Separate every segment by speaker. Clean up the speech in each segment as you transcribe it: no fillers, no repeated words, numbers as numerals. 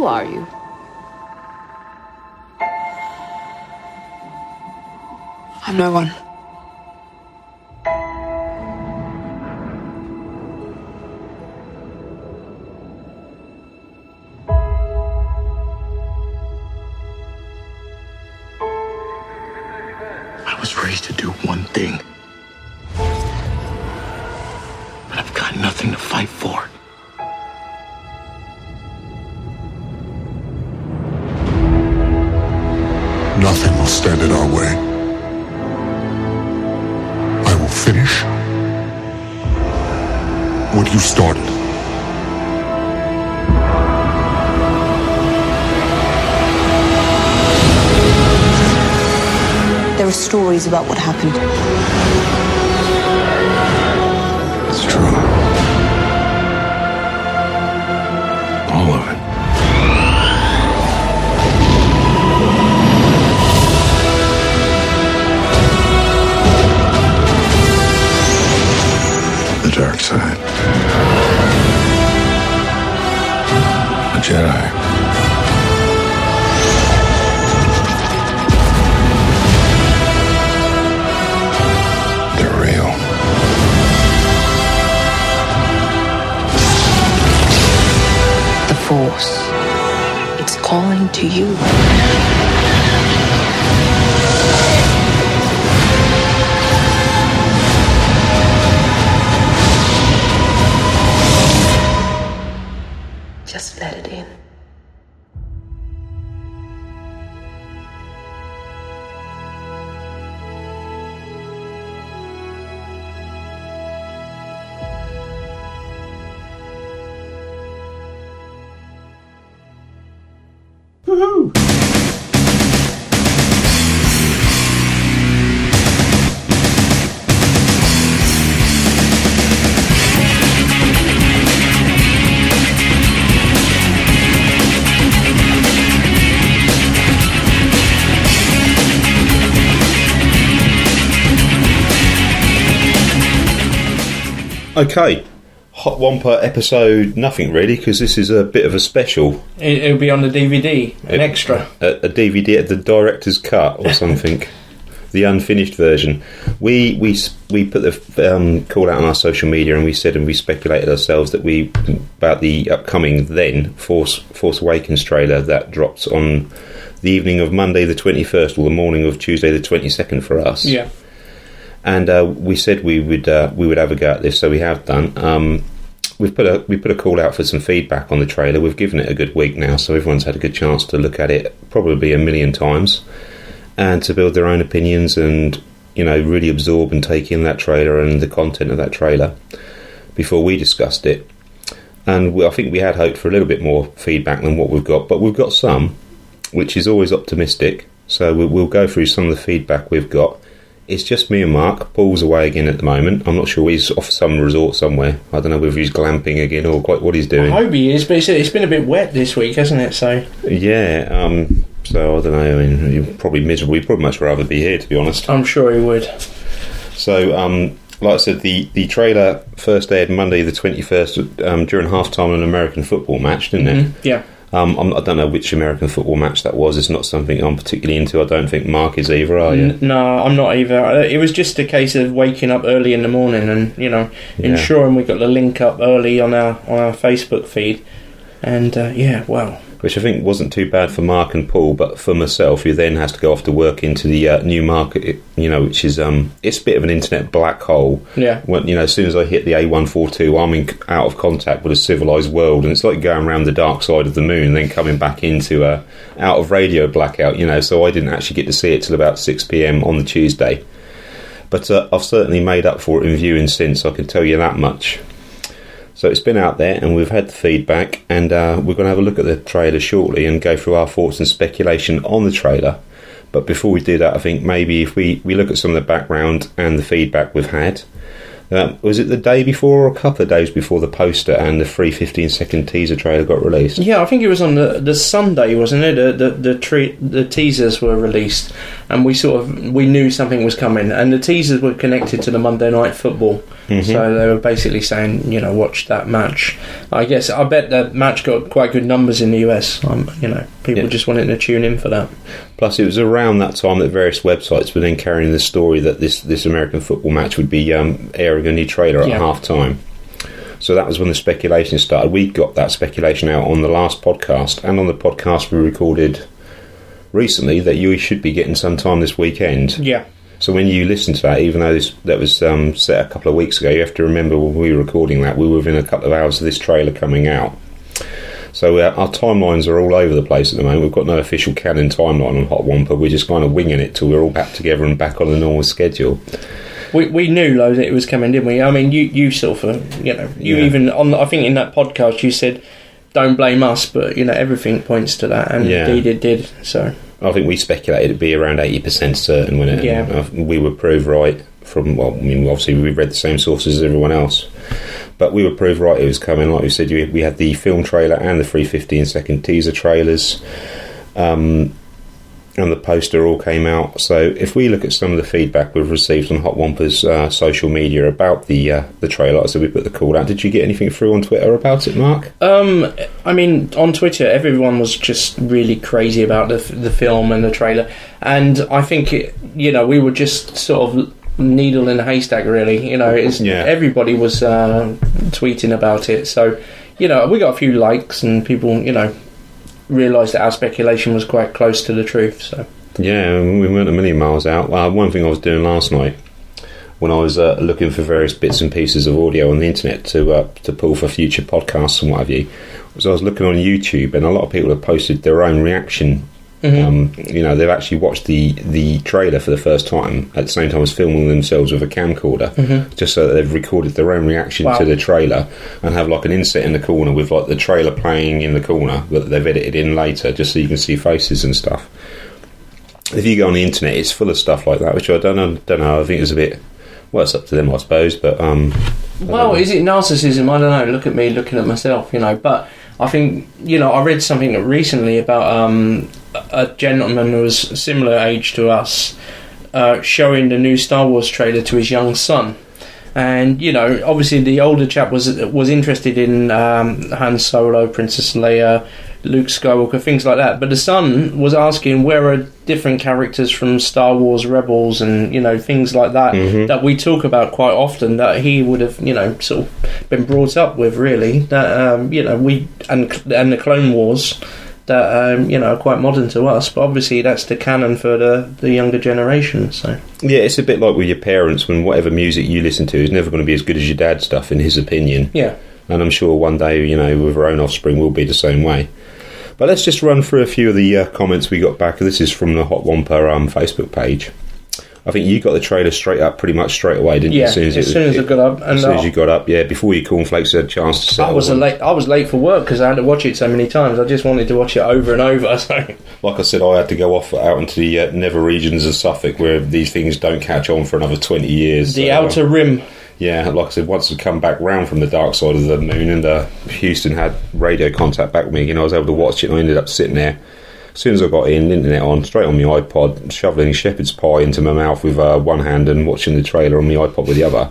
Speaker 1: Who are you?
Speaker 2: I'm no one.
Speaker 3: I was raised to do one thing. But I've got nothing to fight for.
Speaker 4: Nothing will stand in our way. I will finish what you started.
Speaker 2: There are stories about what happened.
Speaker 3: It's true. All of it. The dark side. A Jedi. They're real.
Speaker 2: The Force. It's calling to you. Just let it in.
Speaker 5: Woohoo!
Speaker 6: Okay, Hot Wampa episode nothing really, because this is a bit of a special.
Speaker 5: It'll be on the DVD, an extra.
Speaker 6: A DVD at the director's cut or something. The unfinished version. We put the call out on our social media, and we said, and we speculated ourselves that about the upcoming then Force Awakens trailer that drops on the evening of Monday the 21st or the morning of Tuesday the 22nd for us.
Speaker 5: Yeah.
Speaker 6: And we said we would have a go at this, so we have done. We put a call out for some feedback on the trailer. We've given it a good week now, so everyone's had a good chance to look at it probably a million times, and to build their own opinions and, you know, really absorb and take in that trailer and the content of that trailer before we discussed it. And I think we had hoped for a little bit more feedback than what we've got, but we've got some, which is always optimistic. So we'll go through some of the feedback we've got. It's just me and Mark. Paul's away again at the moment. I'm not sure, he's off some resort somewhere. I don't know whether he's glamping again or quite what he's doing.
Speaker 5: I hope he is, but it's been a bit wet this week, hasn't it? So
Speaker 6: yeah, so I don't know. I mean, you're probably miserable. You'd probably much rather be here, to be honest.
Speaker 5: I'm sure he would.
Speaker 6: So, like I said, the trailer first aired Monday the 21st during half-time of an American football match, didn't it?
Speaker 5: Yeah.
Speaker 6: I don't know which American football match that was. It's not something I'm particularly into. I don't think Mark is either, are you?
Speaker 5: No, I'm not either. It was just a case of waking up early in the morning and, you know, ensuring we got the link up early on our Facebook feed. And, well...
Speaker 6: Which I think wasn't too bad for Mark and Paul, but for myself, who then has to go off to work into the new market, you know, which is it's a bit of an internet black hole.
Speaker 5: Yeah.
Speaker 6: When, you know, as soon as I hit the A142, I'm out of contact with a civilised world, and it's like going around the dark side of the moon, and then coming back into out of radio blackout. You know, so I didn't actually get to see it till about 6 p.m. on the Tuesday. But I've certainly made up for it in viewing since. I can tell you that much. So it's been out there, and we've had the feedback, and we're going to have a look at the trailer shortly and go through our thoughts and speculation on the trailer. But before we do that, I think maybe if we look at some of the background and the feedback we've had. Was it the day before or a couple of days before the poster and the free 15-second teaser trailer got released?
Speaker 5: Yeah, I think it was on the Sunday, wasn't it? The teasers were released. and we knew something was coming, and the teasers were connected to the Monday Night Football, so they were basically saying, watch that match. I bet that match got quite good numbers in the US. People just wanted to tune in for that.
Speaker 6: Plus, it was around that time that various websites were then carrying the story that this American football match would be airing a new trailer at half time. So that was when the speculation started. We got that speculation out on the last podcast, and on the podcast we recorded recently that you should be getting some time this weekend.
Speaker 5: Yeah.
Speaker 6: So when you listen to that, even though that was set a couple of weeks ago, you have to remember when we were recording that, we were within a couple of hours of this trailer coming out. So our timelines are all over the place at the moment. We've got no official canon timeline on Hot Wampa. We're just kind of winging it till we're all back together and back on the normal schedule.
Speaker 5: We knew, though, that it was coming, didn't we? I mean, you sort of, even on, I think in that podcast you said, don't blame us, but, everything points to that, and indeed it did, so. I
Speaker 6: think we speculated it'd be around 80% certain, when we were proved right obviously we read the same sources as everyone else, but we were proved right it was coming. Like we said, we had the film trailer and the 3 15-second teaser trailers, and the poster all came out. So if we look at some of the feedback we've received on Hot Wampa's social media about the trailer, so we put the call out. Did you get anything through on Twitter about it, Mark?
Speaker 5: I mean, on Twitter, everyone was just really crazy about the film and the trailer, and I think we were just sort of needle in a haystack, really. Everybody was tweeting about it, so we got a few likes, and people realised that our speculation was quite close to the truth. So
Speaker 6: we weren't a million miles out. One thing I was doing last night when I was looking for various bits and pieces of audio on the internet to pull for future podcasts and what have you, was I was looking on YouTube, and a lot of people have posted their own reaction. They've actually watched the trailer for the first time at the same time as filming themselves with a camcorder, just so that they've recorded their own reaction to the trailer, and have like an inset in the corner with like the trailer playing in the corner that they've edited in later, just so you can see faces and stuff. If you go on the internet, it's full of stuff like that, which I don't know. I think it's a bit. Well, it's up to them, I suppose. But
Speaker 5: is it narcissism? I don't know. Look at me looking at myself, But I think I read something recently about a gentleman who was similar age to us showing the new Star Wars trailer to his young son, and obviously the older chap was interested in Han Solo, Princess Leia, Luke Skywalker, things like that, but the son was asking where are different characters from Star Wars Rebels and things like that that we talk about quite often, that he would have sort of been brought up with, really, that we and the Clone Wars that are quite modern to us, but obviously that's the canon for the younger generation. So
Speaker 6: it's a bit like with your parents, when whatever music you listen to is never going to be as good as your dad's stuff, in his opinion. And I'm sure one day with our own offspring we'll be the same way. But let's just run through a few of the comments we got back. This is from the Hot Wampa Facebook page. I think you got the trailer pretty much straight away, didn't you?
Speaker 5: As soon as I got up.
Speaker 6: As soon as you got up, before your cornflakes had a chance to settle.
Speaker 5: I was late for work because I had to watch it so many times. I just wanted to watch it over and over. So.
Speaker 6: Like I said, I had to go off out into the nether regions of Suffolk, where these things don't catch on for another 20 years.
Speaker 5: The outer rim.
Speaker 6: Yeah, like I said, once I come back round from the dark side of the moon, and Houston had radio contact back with me again, I was able to watch it, and I ended up sitting there. As soon as I got in, internet on, straight on my iPod, shoveling shepherd's pie into my mouth with one hand and watching the trailer on my iPod with the other.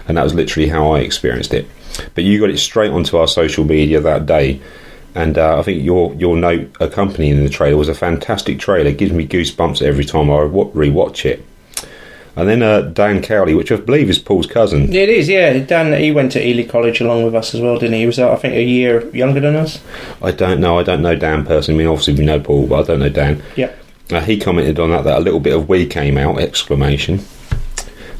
Speaker 6: And that was literally how I experienced it. But you got it straight onto our social media that day. And I think your note accompanying the trailer was a fantastic trailer. It gives me goosebumps every time I rewatch it. And then Dan Cowley, which I believe is Paul's cousin.
Speaker 5: It is, yeah. Dan, he went to Ely College along with us as well, didn't he? He was, I think, a year younger than us.
Speaker 6: I don't know Dan personally. I mean, obviously we know Paul, but I don't know Dan.
Speaker 5: Yeah.
Speaker 6: He commented on that a little bit of "we" came out, !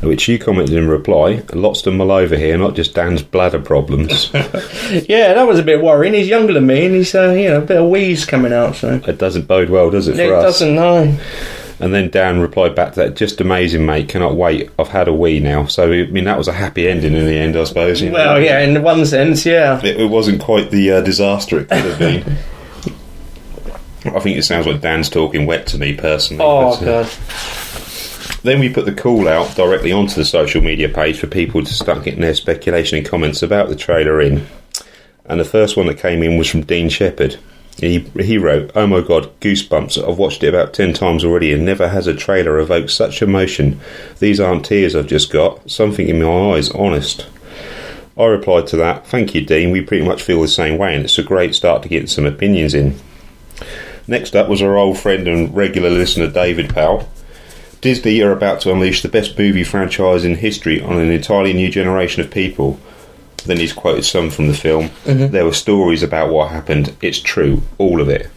Speaker 6: Which you commented in reply, lots to mull over here, not just Dan's bladder problems.
Speaker 5: Yeah, that was a bit worrying. He's younger than me, and he's a bit of wheeze coming out. So
Speaker 6: it doesn't bode well, does it, for us?
Speaker 5: It doesn't, no.
Speaker 6: And then Dan replied back to that, just amazing, mate, cannot wait, I've had a wee now. So, I mean, that was a happy ending in the end, I suppose.
Speaker 5: Well, yeah, in one sense, yeah.
Speaker 6: It wasn't quite the disaster it could have been. I think it sounds like Dan's talking wet to me, personally.
Speaker 5: Oh, God.
Speaker 6: Then we put the call out directly onto the social media page for people to start getting their speculation and comments about the trailer in. And the first one that came in was from Dean Shepherd. He wrote, "Oh my god, goosebumps. I've watched it about 10 times already and never has a trailer evoked such emotion. These aren't tears I've just got. Something in my eyes, honest." I replied to that, "Thank you, Dean. We pretty much feel the same way, and it's a great start to getting some opinions in." Next up was our old friend and regular listener David Powell. "Disney are about to unleash the best movie franchise in history on an entirely new generation of people." Then he's quoted some from the film. "There were stories about what happened. It's true, all of it."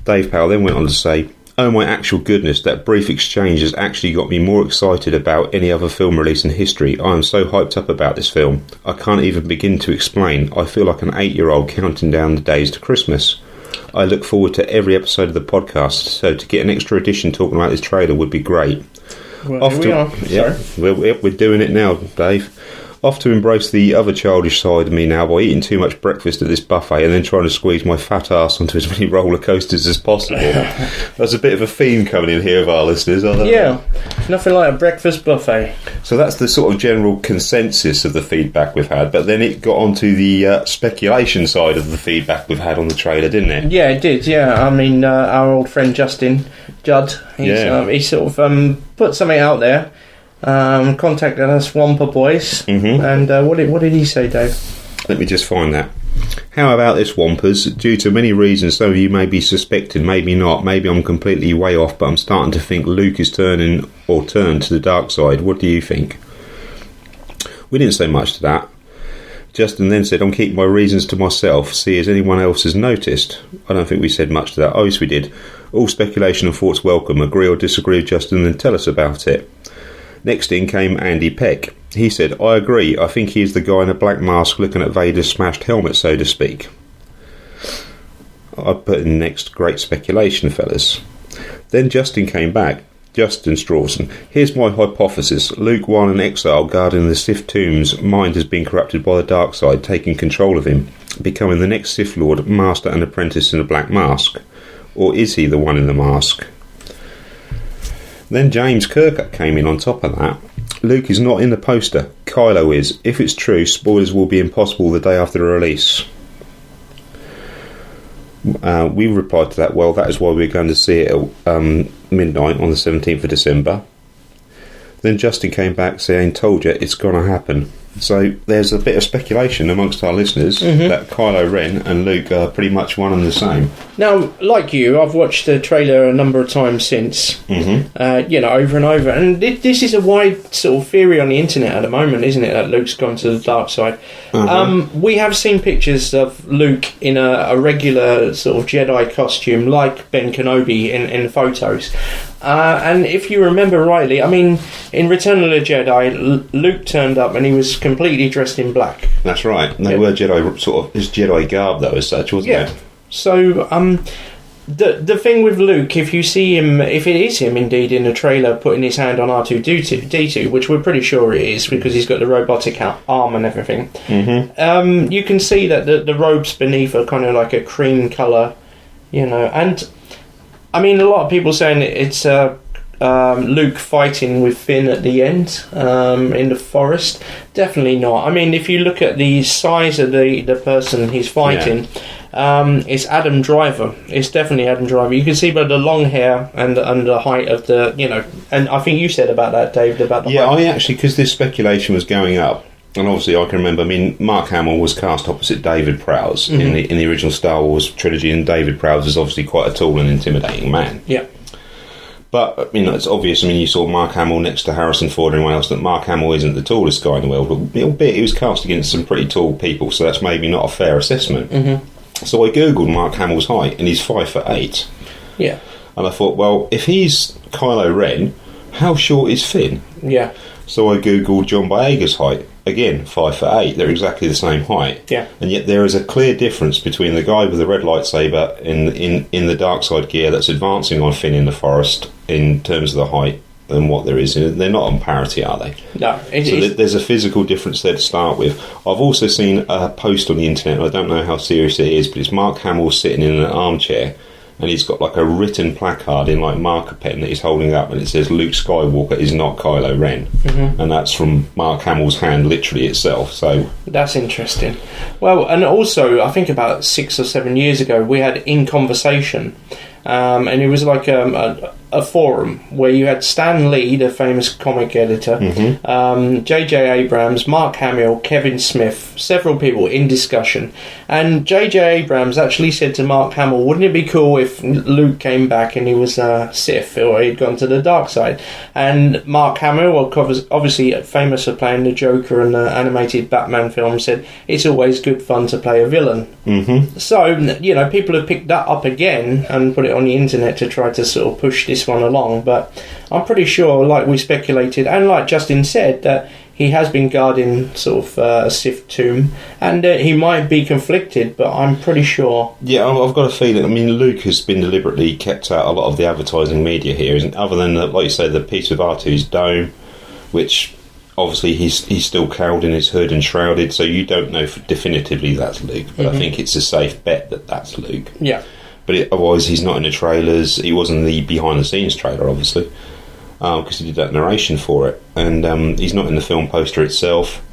Speaker 6: Dave Powell then went on to say, "Oh my actual goodness, that brief exchange has actually got me more excited about any other film release in history. I am so hyped up about this film. I can't even begin to explain. I feel like an 8-year-old counting down the days to Christmas. I look forward to every episode of the podcast, so to get an extra edition talking about this trailer would be great."
Speaker 5: Well, here we are.
Speaker 6: Yeah, we're doing it now, Dave. "Off to embrace the other childish side of me now by eating too much breakfast at this buffet and then trying to squeeze my fat ass onto as many roller coasters as possible." There's a bit of a theme coming in here of our listeners, aren't there?
Speaker 5: Yeah, nothing like a breakfast buffet.
Speaker 6: So that's the sort of general consensus of the feedback we've had, but then it got onto the speculation side of the feedback we've had on the trailer, didn't it?
Speaker 5: Yeah, it did, yeah. I mean, our old friend Judd, he sort of put something out there. Contacted us Wampa Boys, and what did he say, Dave?
Speaker 6: Let me just find that. "How about this, Wampers? Due to many reasons, some of you may be suspecting, maybe not, maybe I'm completely way off, but I'm starting to think Luke is turned to the dark side. What do you think?" We didn't say much to that. Justin then said, "I'm keeping my reasons to myself. See, as anyone else has noticed." I don't think we said much to that. Oh, yes, we did. "All speculation and thoughts welcome. Agree or disagree with Justin, then tell us about it." Next in came Andy Peck. He said, "I agree. I think he is the guy in a black mask looking at Vader's smashed helmet, so to speak." I put in next, great speculation, fellas. Then Justin came back. Justin Strawson. "Here's my hypothesis. Luke, while in exile guarding the Sith tombs, mind has been corrupted by the dark side, taking control of him, becoming the next Sith Lord, master and apprentice in a black mask. Or is he the one in the mask?" Then James Kirkup came in on top of that. "Luke is not in the poster. Kylo is. If it's true, spoilers will be impossible the day after the release." We replied to that, "Well, that is why we're going to see it at midnight on the 17th of December. Then Justin came back saying, "Told you, it's going to happen." So there's a bit of speculation amongst our listeners that Kylo Ren and Luke are pretty much one and the same.
Speaker 5: Now, like you, I've watched the trailer a number of times since, over and over. And this is a wide sort of theory on the internet at the moment, isn't it, that Luke's gone to the dark side. We have seen pictures of Luke in a regular sort of Jedi costume, like Ben Kenobi in photos. And if you remember rightly, I mean, in Return of the Jedi, Luke turned up and he was completely dressed in black.
Speaker 6: That's right. And they were Jedi, sort of his Jedi garb, though, as such, wasn't it?
Speaker 5: So, the thing with Luke, if you see him, if it is him indeed in the trailer putting his hand on R2-D2, which we're pretty sure it is because he's got the robotic arm and everything, you can see that the robes beneath are kind of like a cream colour, and I mean, a lot of people saying it's Luke fighting with Finn at the end in the forest. Definitely not. I mean, if you look at the size of the person he's fighting, it's Adam Driver. It's definitely Adam Driver. You can see by the long hair and the height of the, and I think you said about that, Dave, about the height.
Speaker 6: I actually, because this speculation was going up, and obviously I can remember, I mean, Mark Hamill was cast opposite David Prowse in the original Star Wars trilogy, and David Prowse is obviously quite a tall and intimidating man. Yeah. But, it's obvious, you saw Mark Hamill next to Harrison Ford and everyone else, that Mark Hamill isn't the tallest guy in the world, but albeit he was cast against some pretty tall people, so that's maybe not a fair assessment. So I googled Mark Hamill's height, and he's 5'8".
Speaker 5: Yeah.
Speaker 6: And I thought, well, if he's Kylo Ren, how short is Finn?
Speaker 5: Yeah.
Speaker 6: So I googled John Boyega's height. Again, 5'8". They're exactly the same height.
Speaker 5: Yeah.
Speaker 6: And yet there is a clear difference between the guy with the red lightsaber in the dark side gear that's advancing on Finn in the forest in terms of the height and what there is. They're not on parity, are they?
Speaker 5: No.
Speaker 6: There's a physical difference there to start with. I've also seen a post on the internet, I don't know how serious it is, but it's Mark Hamill sitting in an armchair and he's got like a written placard in like marker pen that he's holding up, and it says Luke Skywalker is not Kylo Ren, and that's from Mark Hamill's hand, literally itself. So
Speaker 5: that's interesting. Well, and also I think about 6 or 7 years ago we had In Conversation, and it was like a forum where you had Stan Lee, the famous comic editor, J.J. Abrams, Mark Hamill, Kevin Smith, several people in discussion. And J.J. Abrams actually said to Mark Hamill, wouldn't it be cool if Luke came back and he was Sith, or he'd gone to the dark side? And Mark Hamill, obviously famous for playing the Joker in the animated Batman film, said it's always good fun to play a villain. So, you know, people have picked that up again and put it on the internet to try to sort of push this one along, but I'm pretty sure, like we speculated and like Justin said, that he has been guarding sort of a Sith tomb, and he might be conflicted, but I'm pretty sure. Yeah,
Speaker 6: I've got a feeling. I mean, Luke has been deliberately kept out a lot of the advertising media here, isn't? Other than like you say, the piece with R2's dome, which obviously he's still cowled in his hood and shrouded, so you don't know definitively that's Luke, but I think it's a safe bet that that's Luke.
Speaker 5: Yeah.
Speaker 6: But otherwise, he's not in the trailers. He was in the behind-the-scenes trailer, obviously, because he did that narration for it. And he's not in the film poster itself.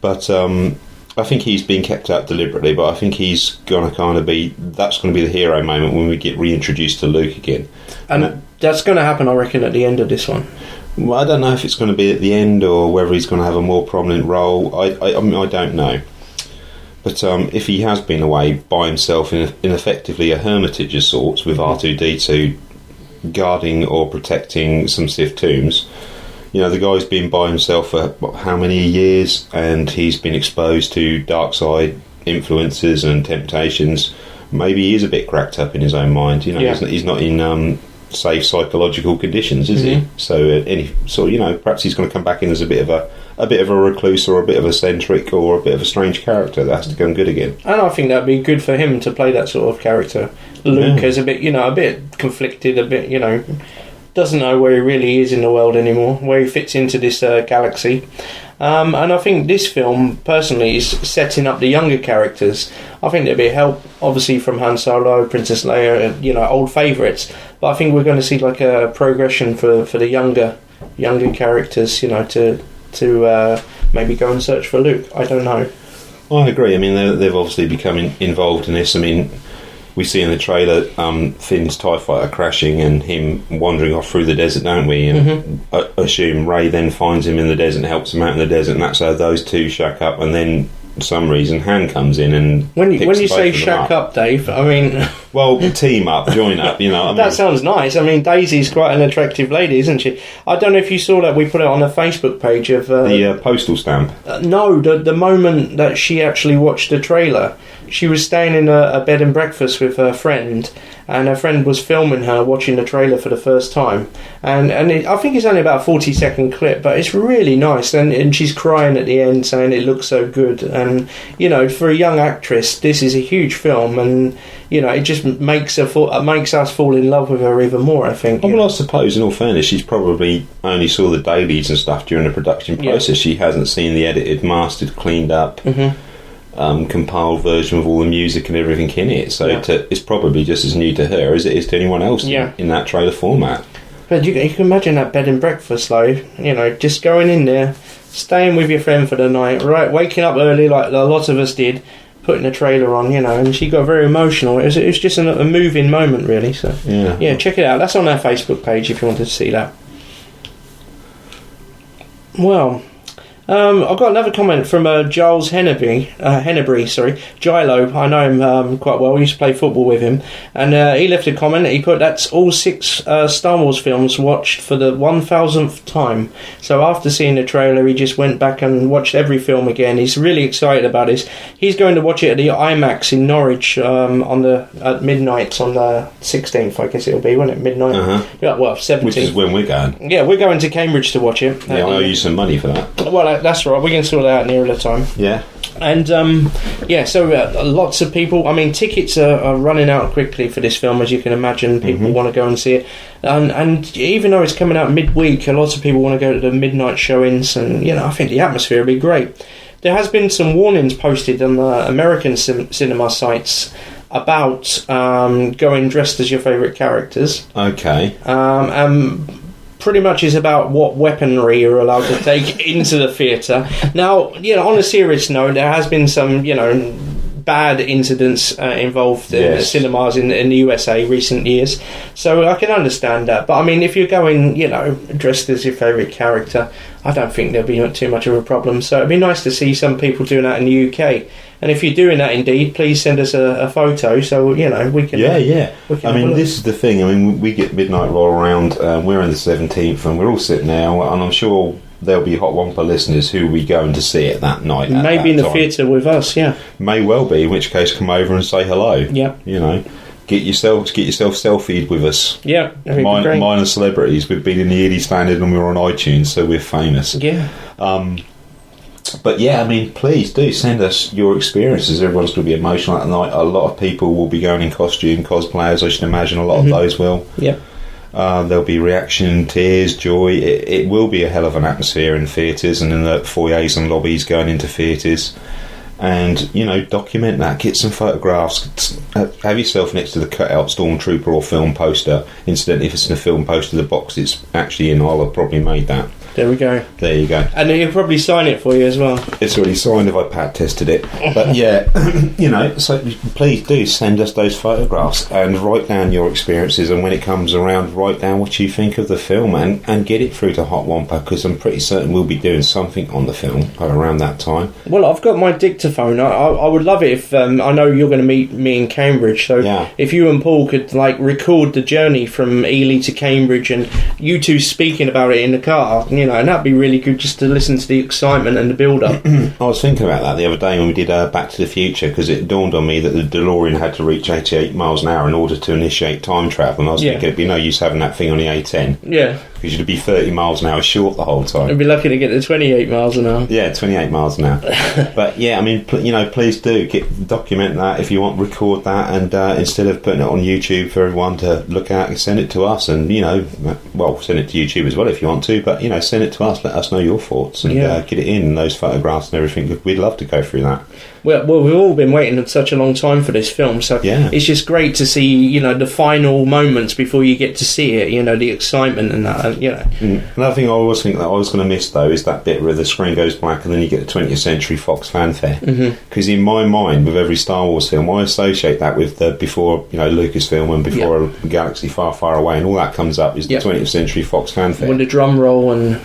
Speaker 6: But I think he's been kept out deliberately, but I think he's going to kind of be... That's going to be the hero moment when we get reintroduced to Luke again.
Speaker 5: And that's going to happen, I reckon, at the end of this one.
Speaker 6: Well, I don't know if it's going to be at the end or whether he's going to have a more prominent role. I mean, I don't know. But if he has been away by himself in effectively a hermitage of sorts, with R2-D2 guarding or protecting some Sith tombs, you know, the guy's been by himself for how many years, and he's been exposed to dark side influences and temptations. Maybe he is a bit cracked up in his own mind. You know, he's not in safe psychological conditions, is he? So you know, perhaps he's going to come back in as a bit of a recluse, or a bit of a centric, or a bit of a strange character that has to come good again.
Speaker 5: And I think that'd be good for him to play that sort of character. Luke is a bit conflicted, a bit, you know, doesn't know where he really is in the world anymore, where he fits into this galaxy. And I think this film, personally, is setting up the younger characters. I think there'll be help, obviously, from Han Solo, Princess Leia, you know, old favourites. But I think we're going to see like a progression for the younger characters, you know, to maybe go and search for Luke. I don't know.
Speaker 6: I agree. I mean, they've obviously become involved in this. I mean, we see in the trailer Finn's TIE fighter crashing and him wandering off through the desert, don't we? And I assume Rey then finds him in the desert and helps him out in the desert, and that's how those two shack up. And then, for some reason, Han comes in and
Speaker 5: when you say shack up, Dave, I mean,
Speaker 6: well, team up, join up, you know.
Speaker 5: That sounds nice. I mean, Daisy's quite an attractive lady, isn't she? I don't know if you saw that. We put it on a Facebook page of
Speaker 6: the postal stamp.
Speaker 5: No, the moment that she actually watched the trailer. She was staying in a bed and breakfast with her friend, and her friend was filming her watching the trailer for the first time. And I think it's only about a 40-second clip, but it's really nice. And she's crying at the end, saying it looks so good. And, you know, for a young actress, this is a huge film, and, you know, it just makes us fall in love with her even more, I think.
Speaker 6: Well, I suppose, in all fairness, she's probably only saw the dailies and stuff during the production process. Yeah. She hasn't seen the edited, mastered, cleaned up... compiled version with all the music and everything in it, so it's probably just as new to her as it is to anyone else in that trailer format.
Speaker 5: But you can imagine that bed and breakfast, though, you know, just going in there, staying with your friend for the night, right, waking up early like a lot of us did, putting a trailer on, you know, and she got very emotional. It was just a moving moment, really. So yeah, check it out. That's on our Facebook page if you wanted to see that. Well, I've got another comment from Giles Hennebury, Gilo. I know him quite well. I used to play football with him. And he left a comment. He put, that's all 6 Star Wars films watched for the 1000th time. So after seeing the trailer, he just went back and watched every film again. He's really excited about this. He's going to watch it at the IMAX in Norwich at midnight on the 16th, I guess it'll be, won't it? Midnight? Yeah, well, 17th.
Speaker 6: Which is when we're going.
Speaker 5: Yeah, we're going to Cambridge to watch it.
Speaker 6: Yeah, I owe you some money for that.
Speaker 5: Well, that's right. We can sort that out nearer the time.
Speaker 6: Yeah.
Speaker 5: And so lots of people. I mean, tickets are running out quickly for this film, as you can imagine. People want to go and see it, and even though it's coming out midweek, a lot of people want to go to the midnight showings, and you know, I think the atmosphere will be great. There has been some warnings posted on the American cinema sites about going dressed as your favourite characters.
Speaker 6: Okay.
Speaker 5: Pretty much is about what weaponry you're allowed to take into the theatre. Now, on a serious note, there has been some, bad incidents involved in cinemas in the USA recent years, so I can understand that. But I mean, if you're going, dressed as your favourite character, I don't think there'll be too much of a problem. So it'd be nice to see some people doing that in the UK. And if you're doing that, indeed, please send us a photo so we can. We can
Speaker 6: I mean, this is the thing. I mean, we get Midnight Roll around. We're on the 17th, and we're all sitting there, and I'm sure there'll be Hot Wampa listeners who will be going to see it that night.
Speaker 5: Maybe in the theatre with us. Yeah,
Speaker 6: may well be. In which case, come over and say hello.
Speaker 5: Yeah,
Speaker 6: Get yourself selfied with us.
Speaker 5: Yeah,
Speaker 6: minor celebrities. We've been in the Ely Standard and we're on iTunes, so we're famous.
Speaker 5: Yeah.
Speaker 6: But yeah, I mean, please do send us your experiences. Everyone's going to be emotional that night. A lot of people will be going in costume, cosplayers. I should imagine a lot of those will.
Speaker 5: Yeah.
Speaker 6: There'll be reaction, tears, joy. It will be a hell of an atmosphere in theatres and in the foyers and lobbies going into theatres. And, document that. Get some photographs. Have yourself next to the cut-out stormtrooper or film poster. Incidentally, if it's in a film poster, the box it's actually in, I'll have probably made that.
Speaker 5: There we go.
Speaker 6: There you go.
Speaker 5: And he'll probably sign it for you as well.
Speaker 6: It's already signed if I pad tested it. But yeah, so please do send us those photographs and write down your experiences, and when it comes around, write down what you think of the film and get it through to Hot Wampa, because I'm pretty certain we'll be doing something on the film around that time.
Speaker 5: Well, I've got my dictaphone. I would love it if I know you're going to meet me in Cambridge, so if you and Paul could record the journey from Ely to Cambridge and you two speaking about it in the car, and that'd be really good just to listen to the excitement and the build-up.
Speaker 6: I was thinking about that the other day when we did Back to the Future, because it dawned on me that the DeLorean had to reach 88 miles an hour in order to initiate time travel, and I was thinking it'd be no use having that thing on the A10.
Speaker 5: Yeah.
Speaker 6: Because you'd be 30 miles an hour short the whole time.
Speaker 5: I'd be lucky to get to 28 miles an hour.
Speaker 6: Yeah, 28 miles an hour. But yeah, I mean, please do document that if you want, record that, and instead of putting it on YouTube for everyone to look at, send it to us, and send it to YouTube as well if you want to, but send it to us, let us know your thoughts, and get it in those photographs and everything. We'd love to go through that.
Speaker 5: Well, we've all been waiting such a long time for this film, so it's just great to see, the final moments before you get to see it, the excitement and that,
Speaker 6: Another thing I always think that I was going to miss, though, is that bit where the screen goes black and then you get the 20th Century Fox fanfare. Because in my mind, with every Star Wars film, I associate that with the before, Lucasfilm and before a galaxy far, far away, and all that comes up is the 20th Century Fox fanfare.
Speaker 5: With the drum roll and,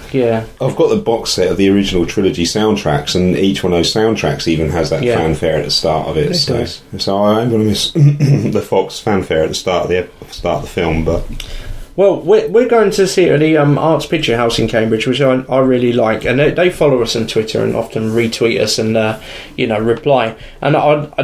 Speaker 6: I've got the box set of the original trilogy soundtracks, and each one of those soundtracks even has that fanfare at the start of it. So I am going to miss the Fox fanfare at the start of the film, but...
Speaker 5: Well, we're going to see it at the Arts Picture House in Cambridge, which I really like, and they follow us on Twitter and often retweet us and reply. And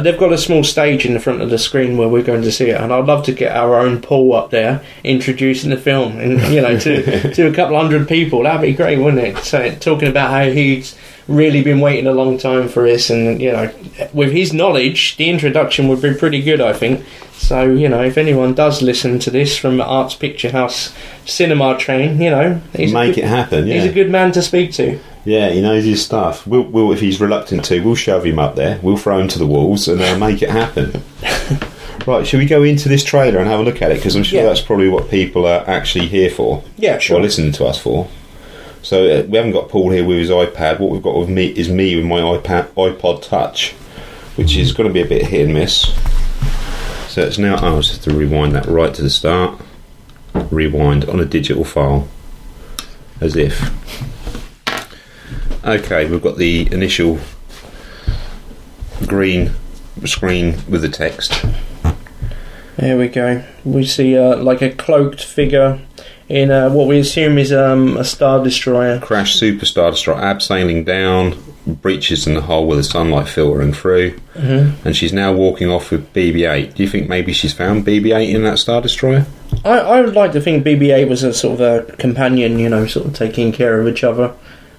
Speaker 5: they've got a small stage in the front of the screen where we're going to see it, and I'd love to get our own Paul up there introducing the film, and to a couple hundred people. That'd be great, wouldn't it? So talking about how he's really been waiting a long time for this, and with his knowledge, the introduction would be pretty good, I think. So, if anyone does listen to this from the Arts Picture House cinema train,
Speaker 6: make it happen. Yeah.
Speaker 5: He's a good man to speak to.
Speaker 6: Yeah, he knows his stuff. We'll if he's reluctant to, we'll shove him up there. We'll throw him to the walls and make it happen. Right, shall we go into this trailer and have a look at it? Because I'm sure that's probably what people are actually here for.
Speaker 5: Yeah, sure.
Speaker 6: Or listening to us for. So we haven't got Paul here with his iPad. What we've got with me is me with my iPod Touch, which is going to be a bit hit and miss. So it's now... I'll just have to rewind that right to the start. Rewind on a digital file. As if. Okay, we've got the initial green screen with the text.
Speaker 5: There we go. We see a cloaked figure in what we assume is a Star Destroyer.
Speaker 6: Crash Super Star Destroyer, abseiling down, breaches in the hole with the sunlight filtering through, and she's now walking off with BB-8. Do you think maybe she's found BB-8 in that Star Destroyer?
Speaker 5: I would like to think BB-8 was a sort of a companion, sort of taking care of each other.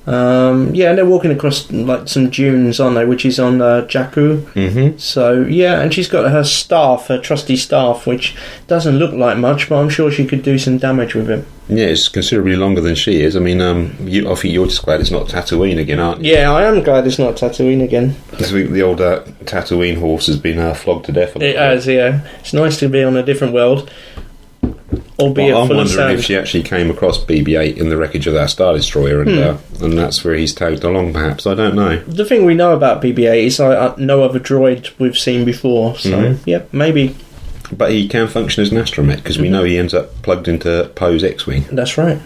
Speaker 5: Yeah, and they're walking across like some dunes, aren't they? Which is on Jakku.
Speaker 6: Mm-hmm.
Speaker 5: So yeah, and she's got her staff, her trusty staff, which doesn't look like much, but I'm sure she could do some damage with it.
Speaker 6: Yeah, it's considerably longer than she is. I mean, I think you're just glad it's not Tatooine again, aren't you?
Speaker 5: Yeah, I am glad it's not Tatooine again.
Speaker 6: This week the old Tatooine horse has been flogged to death.
Speaker 5: It has, yeah. It's nice to be on a different world, albeit
Speaker 6: I'm
Speaker 5: full of
Speaker 6: wondering
Speaker 5: sand.
Speaker 6: if she actually came across BB-8 in the wreckage of that Star Destroyer, and that's where he's tagged along. Perhaps, I don't know.
Speaker 5: The thing we know about BB-8 is no other droid we've seen before. So yeah, maybe.
Speaker 6: But he can function as an astromech because we know he ends up plugged into Poe's X-wing.
Speaker 5: That's right.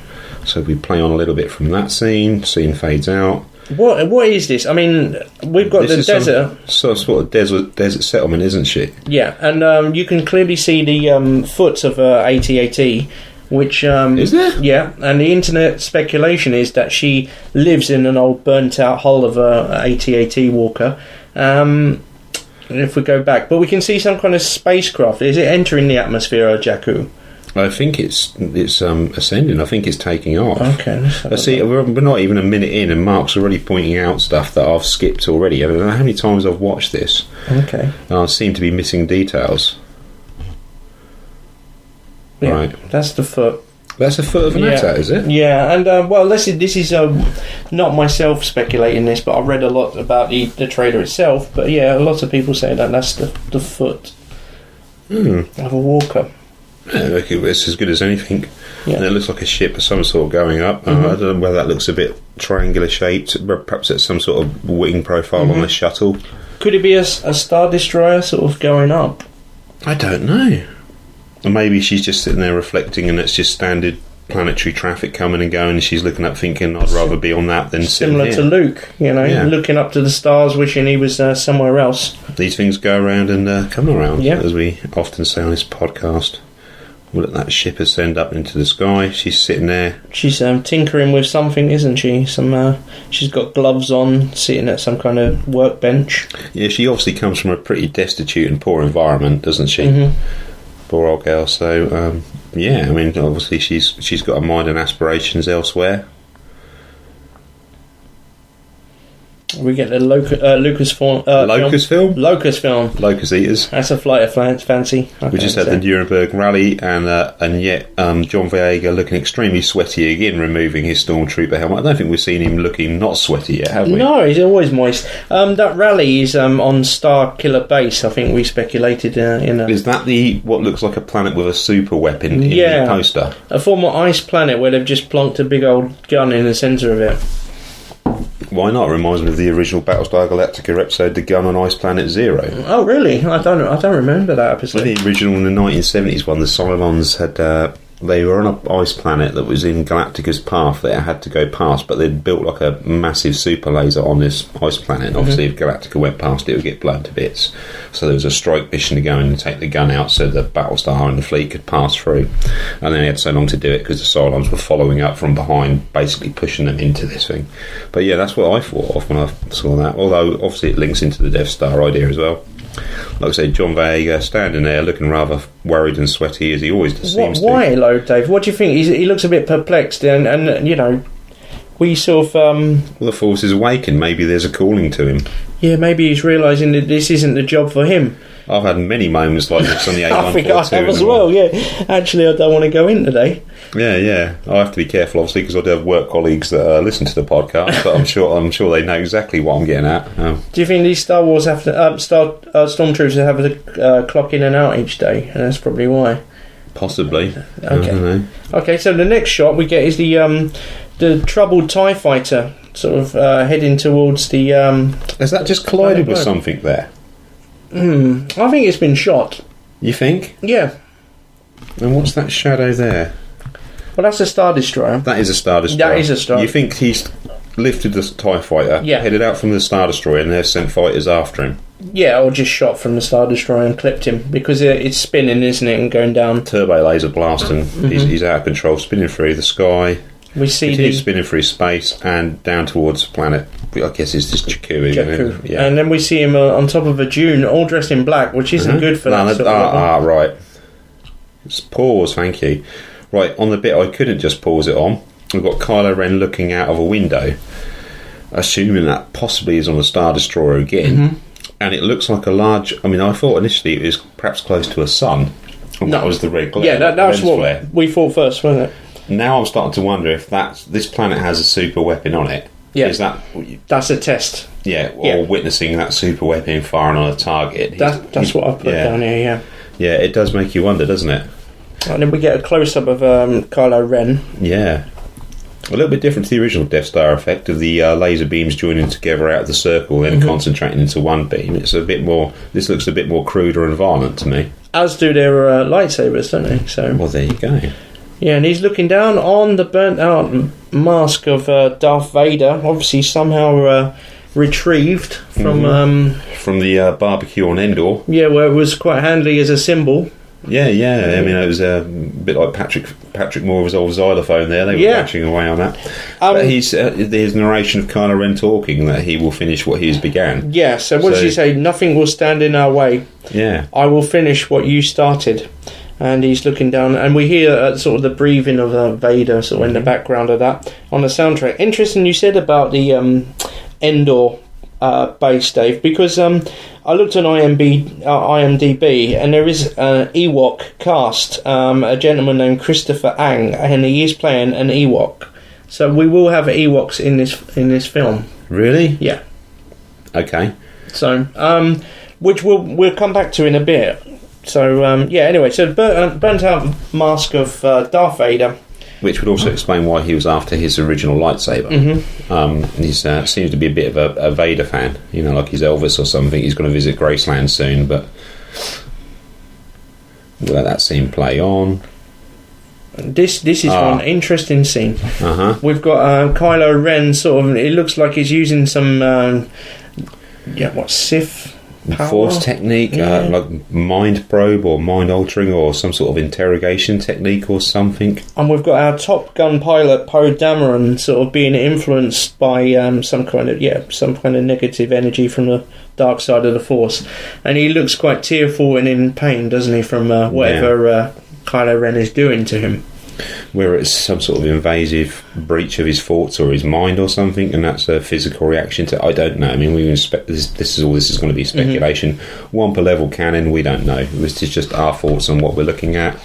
Speaker 6: So we play on a little bit from that scene. Scene fades out.
Speaker 5: What is this? I mean, we've got the desert.
Speaker 6: Sort of desert settlement, isn't she?
Speaker 5: Yeah, and you can clearly see the foot of AT-AT, which
Speaker 6: is there?
Speaker 5: Yeah, and the internet speculation is that she lives in an old burnt-out hull of a AT-AT walker. If we go back, but we can see some kind of spacecraft. Is it entering the atmosphere of Jakku?
Speaker 6: I think it's ascending. I think it's taking off.
Speaker 5: Okay.
Speaker 6: Let's see, we're not even a minute in, and Mark's already pointing out stuff that I've skipped already. I don't know how many times I've watched this.
Speaker 5: Okay.
Speaker 6: I seem to be missing details.
Speaker 5: Yeah,
Speaker 6: right.
Speaker 5: That's the foot.
Speaker 6: That's a foot of an AT-AT, is it?
Speaker 5: Yeah, and well, this is not myself speculating this, but I've read a lot about the trailer itself. But yeah, a lot of people say that that's the foot of a walker.
Speaker 6: Yeah, look, it's as good as anything.
Speaker 5: Yeah.
Speaker 6: And it looks like a ship of some sort going up. I don't know whether that looks a bit triangular shaped. Perhaps it's some sort of wing profile on a shuttle.
Speaker 5: Could it be a Star Destroyer sort of going up?
Speaker 6: I don't know. Or maybe she's just sitting there reflecting and it's just standard planetary traffic coming and going and she's looking up thinking I'd rather be on that than
Speaker 5: similar to Luke, looking up to the stars wishing he was somewhere else.
Speaker 6: These things go around and come around,
Speaker 5: yeah.
Speaker 6: As we often say on this podcast. We'll let that ship ascend up into the sky. She's sitting there.
Speaker 5: She's tinkering with something, isn't she? She's got gloves on, sitting at some kind of workbench.
Speaker 6: Yeah, she obviously comes from a pretty destitute and poor environment, doesn't she? Poor old girl. So, yeah, I mean, obviously she's got a mind and aspirations elsewhere.
Speaker 5: We get the Lucasfilm. Lucasfilm.
Speaker 6: Locust Eaters.
Speaker 5: That's a flight of fancy.
Speaker 6: We just had the Nuremberg rally, and yet John Boyega looking extremely sweaty again, removing his stormtrooper helmet. I don't think we've seen him looking not sweaty yet, have we?
Speaker 5: No, he's always moist. That rally is on Star Killer Base. I think we speculated in.
Speaker 6: Is that what looks like a planet with a super weapon in the poster?
Speaker 5: A former ice planet where they've just plonked a big old gun in the centre of it.
Speaker 6: Why not? It reminds me of the original Battlestar Galactica episode, The Gun on Ice Planet Zero.
Speaker 5: Oh, really? I don't remember that episode.
Speaker 6: The original in the 1970s one, the Cylons had... they were on an ice planet that was in Galactica's path that it had to go past, but they'd built like a massive super laser on this ice planet, and obviously if Galactica went past it would get blown to bits. So there was a strike mission to go in and take the gun out so the Battlestar and the fleet could pass through. And then they had so long to do it because the Cylons were following up from behind, basically pushing them into this thing. But yeah, that's what I thought of when I saw that, although obviously it links into the Death Star idea as well. Like I say, John Boyega standing there looking rather worried and sweaty as he always seems to.
Speaker 5: Why, hello, Dave? What do you think? He looks a bit perplexed, and you know, we sort of...
Speaker 6: Well, the Force is awakened. Maybe there's a calling to him.
Speaker 5: Yeah, maybe he's realising that this isn't the job for him.
Speaker 6: I've had many moments like this on the A142.
Speaker 5: I think I have as well, yeah. Actually, I don't want to go in today.
Speaker 6: Yeah. I have to be careful, obviously, because I do have work colleagues that listen to the podcast, but I'm sure they know exactly what I'm getting at.
Speaker 5: Do you think these Star Wars stormtroopers have to clock in and out each day? And that's probably why.
Speaker 6: Possibly.
Speaker 5: Okay.
Speaker 6: I don't know.
Speaker 5: Okay, so the next shot we get is the troubled TIE fighter sort of heading towards the...
Speaker 6: Has that just collided with something there?
Speaker 5: I think it's been shot.
Speaker 6: You think?
Speaker 5: Yeah.
Speaker 6: And what's that shadow there?
Speaker 5: Well, that's a Star Destroyer.
Speaker 6: That is a Star Destroyer.
Speaker 5: That is a Star.
Speaker 6: You think he's lifted the TIE fighter, headed out from the Star Destroyer, and they've sent fighters after him?
Speaker 5: Yeah, or just shot from the Star Destroyer and clipped him, because it's spinning, isn't it, and going down.
Speaker 6: Turbo laser blasting. He's out of control, spinning through the sky.
Speaker 5: We see
Speaker 6: spinning through space and down towards the planet. I guess it's just Jakku.
Speaker 5: Yeah. And then we see him on top of a dune, all dressed in black, which isn't good for that.
Speaker 6: Right. Let's pause, thank you. Right, on the bit I couldn't just pause it on, we've got Kylo Ren looking out of a window, assuming that possibly is on a Star Destroyer again, and it looks like a large... I mean, I thought initially it was perhaps close to a sun, and that was the red glare.
Speaker 5: Yeah, that's what
Speaker 6: flare.
Speaker 5: we thought first, wasn't it?
Speaker 6: Now I'm starting to wonder if this planet has a super weapon on it.
Speaker 5: Yeah.
Speaker 6: Is that...
Speaker 5: That's a test.
Speaker 6: Yeah, or witnessing that super weapon firing on a target.
Speaker 5: That's what I've put down here, yeah.
Speaker 6: Yeah, it does make you wonder, doesn't it?
Speaker 5: And then we get a close-up of Kylo Ren.
Speaker 6: Yeah. A little bit different to the original Death Star effect of the laser beams joining together out of the circle and concentrating into one beam. It's a bit more... This looks a bit more cruder and violent to me.
Speaker 5: As do their lightsabers, don't they? So,
Speaker 6: well, there you go.
Speaker 5: yeah, and he's looking down on the burnt-out mask of Darth Vader, obviously somehow retrieved from
Speaker 6: the barbecue on Endor.
Speaker 5: Yeah, where it was quite handy as a symbol.
Speaker 6: Yeah. I mean, it was a bit like Patrick Moore's old xylophone there. They were matching away on that. But his narration of Kylo Ren talking that he will finish what he has began.
Speaker 5: Yeah, so what does he say? Nothing will stand in our way.
Speaker 6: Yeah.
Speaker 5: I will finish what you started. And he's looking down, and we hear sort of the breathing of Vader sort of in the background of that on the soundtrack. Interesting you said about the Endor base, Dave, because I looked on IMDb, and there is an Ewok cast, a gentleman named Christopher Ang, and he is playing an Ewok. So we will have Ewoks in this film.
Speaker 6: Really?
Speaker 5: Yeah.
Speaker 6: Okay.
Speaker 5: So, which we'll come back to in a bit. So, anyway, so burnt out mask of Darth Vader.
Speaker 6: Which would also explain why he was after his original lightsaber. He seems to be a bit of a Vader fan, like he's Elvis or something. He's going to visit Graceland soon, but we'll let that scene play on.
Speaker 5: This is one interesting scene. We've got Kylo Ren sort of... It looks like he's using some... Sith... power?
Speaker 6: Force technique, like mind probe or mind altering or some sort of interrogation technique or something.
Speaker 5: And we've got our Top Gun pilot Poe Dameron sort of being influenced by some kind of negative energy from the dark side of the Force, and he looks quite tearful and in pain, doesn't he, from whatever Kylo Ren is doing to him.
Speaker 6: Where it's some sort of invasive breach of his thoughts or his mind or something, and that's a physical reaction to... I don't know. I mean, this is going to be speculation. Wampa level canon, we don't know. This is just our thoughts on what we're looking at.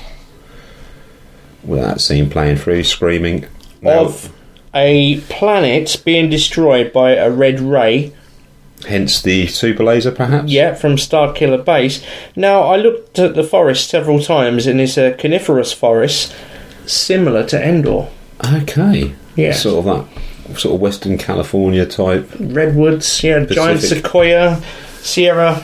Speaker 6: With that scene playing through, screaming.
Speaker 5: Of a planet being destroyed by a red ray.
Speaker 6: Hence the super laser, perhaps?
Speaker 5: Yeah, from Starkiller Base. Now, I looked at the forest several times, and it's a coniferous forest, similar to Endor.
Speaker 6: Okay.
Speaker 5: Yeah.
Speaker 6: Sort of that sort of Western California type.
Speaker 5: Redwoods,
Speaker 6: Pacific.
Speaker 5: Giant sequoia, Sierra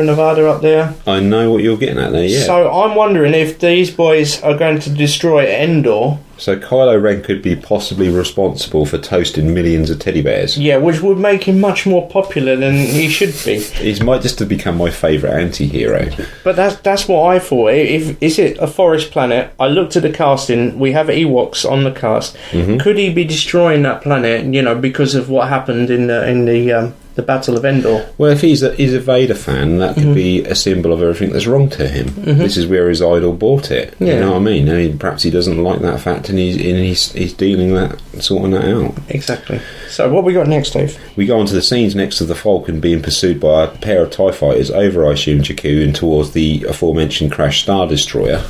Speaker 5: Nevada up there.
Speaker 6: I know what you're getting at there, yeah.
Speaker 5: So I'm wondering if these boys are going to destroy Endor.
Speaker 6: So Kylo Ren could be possibly responsible for toasting millions of teddy bears.
Speaker 5: Yeah, which would make him much more popular than he should be.
Speaker 6: He might just have become my favourite anti-hero.
Speaker 5: But that's what I thought. Is it a forest planet? I looked at the casting. We have Ewoks on the cast. Could he be destroying that planet? Because of what happened in the Battle of Endor.
Speaker 6: Well, if he's a Vader fan, that could be a symbol of everything that's wrong to him. This is where his idol bought it.
Speaker 5: Yeah.
Speaker 6: You know what I mean? Perhaps he doesn't like that fact, and he's dealing that, sorting that out.
Speaker 5: Exactly. So what we got next, Dave?
Speaker 6: We go on to the scenes next to the Falcon being pursued by a pair of TIE fighters over, I assume, Jakku and towards the aforementioned crashed Star Destroyer,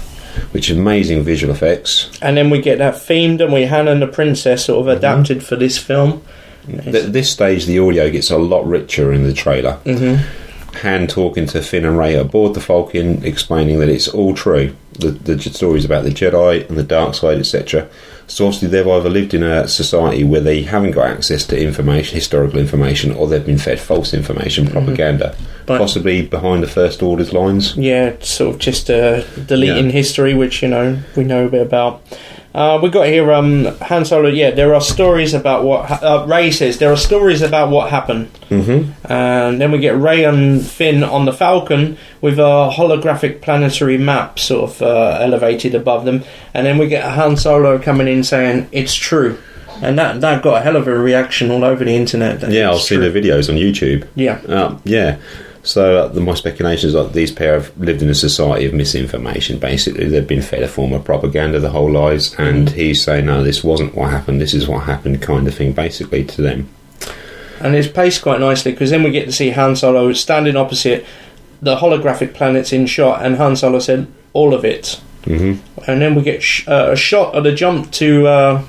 Speaker 6: which is amazing visual effects.
Speaker 5: And then we get that theme, don't we? Hannah and the Princess sort of adapted for this film.
Speaker 6: At this stage, the audio gets a lot richer in the trailer. Han talking to Finn and Rey aboard the Falcon, explaining that it's all true. The stories about the Jedi and the dark side, etc. So obviously they've either lived in a society where they haven't got access to information, historical information, or they've been fed false information, propaganda. Possibly behind the First Order's lines. Yeah,
Speaker 5: sort of just deleting history, which, we know a bit about. We've got here Han Solo. Yeah, there are stories about what Rey says. There are stories about what happened. And then we get Rey and Finn on the Falcon with a holographic planetary map sort of elevated above them. And then we get Han Solo coming in saying it's true. And that got a hell of a reaction all over the internet.
Speaker 6: Yeah, I've seen the videos on YouTube.
Speaker 5: Yeah.
Speaker 6: Yeah. So my speculation is that these pair have lived in a society of misinformation. Basically, they've been fed a form of propaganda their whole lives, and he's saying, no, this wasn't what happened, this is what happened, kind of thing, basically, to them.
Speaker 5: And it's paced quite nicely, because then we get to see Han Solo standing opposite the holographic planets in shot, and Han Solo said, all of it. Mm-hmm. And then we get a shot of the jump to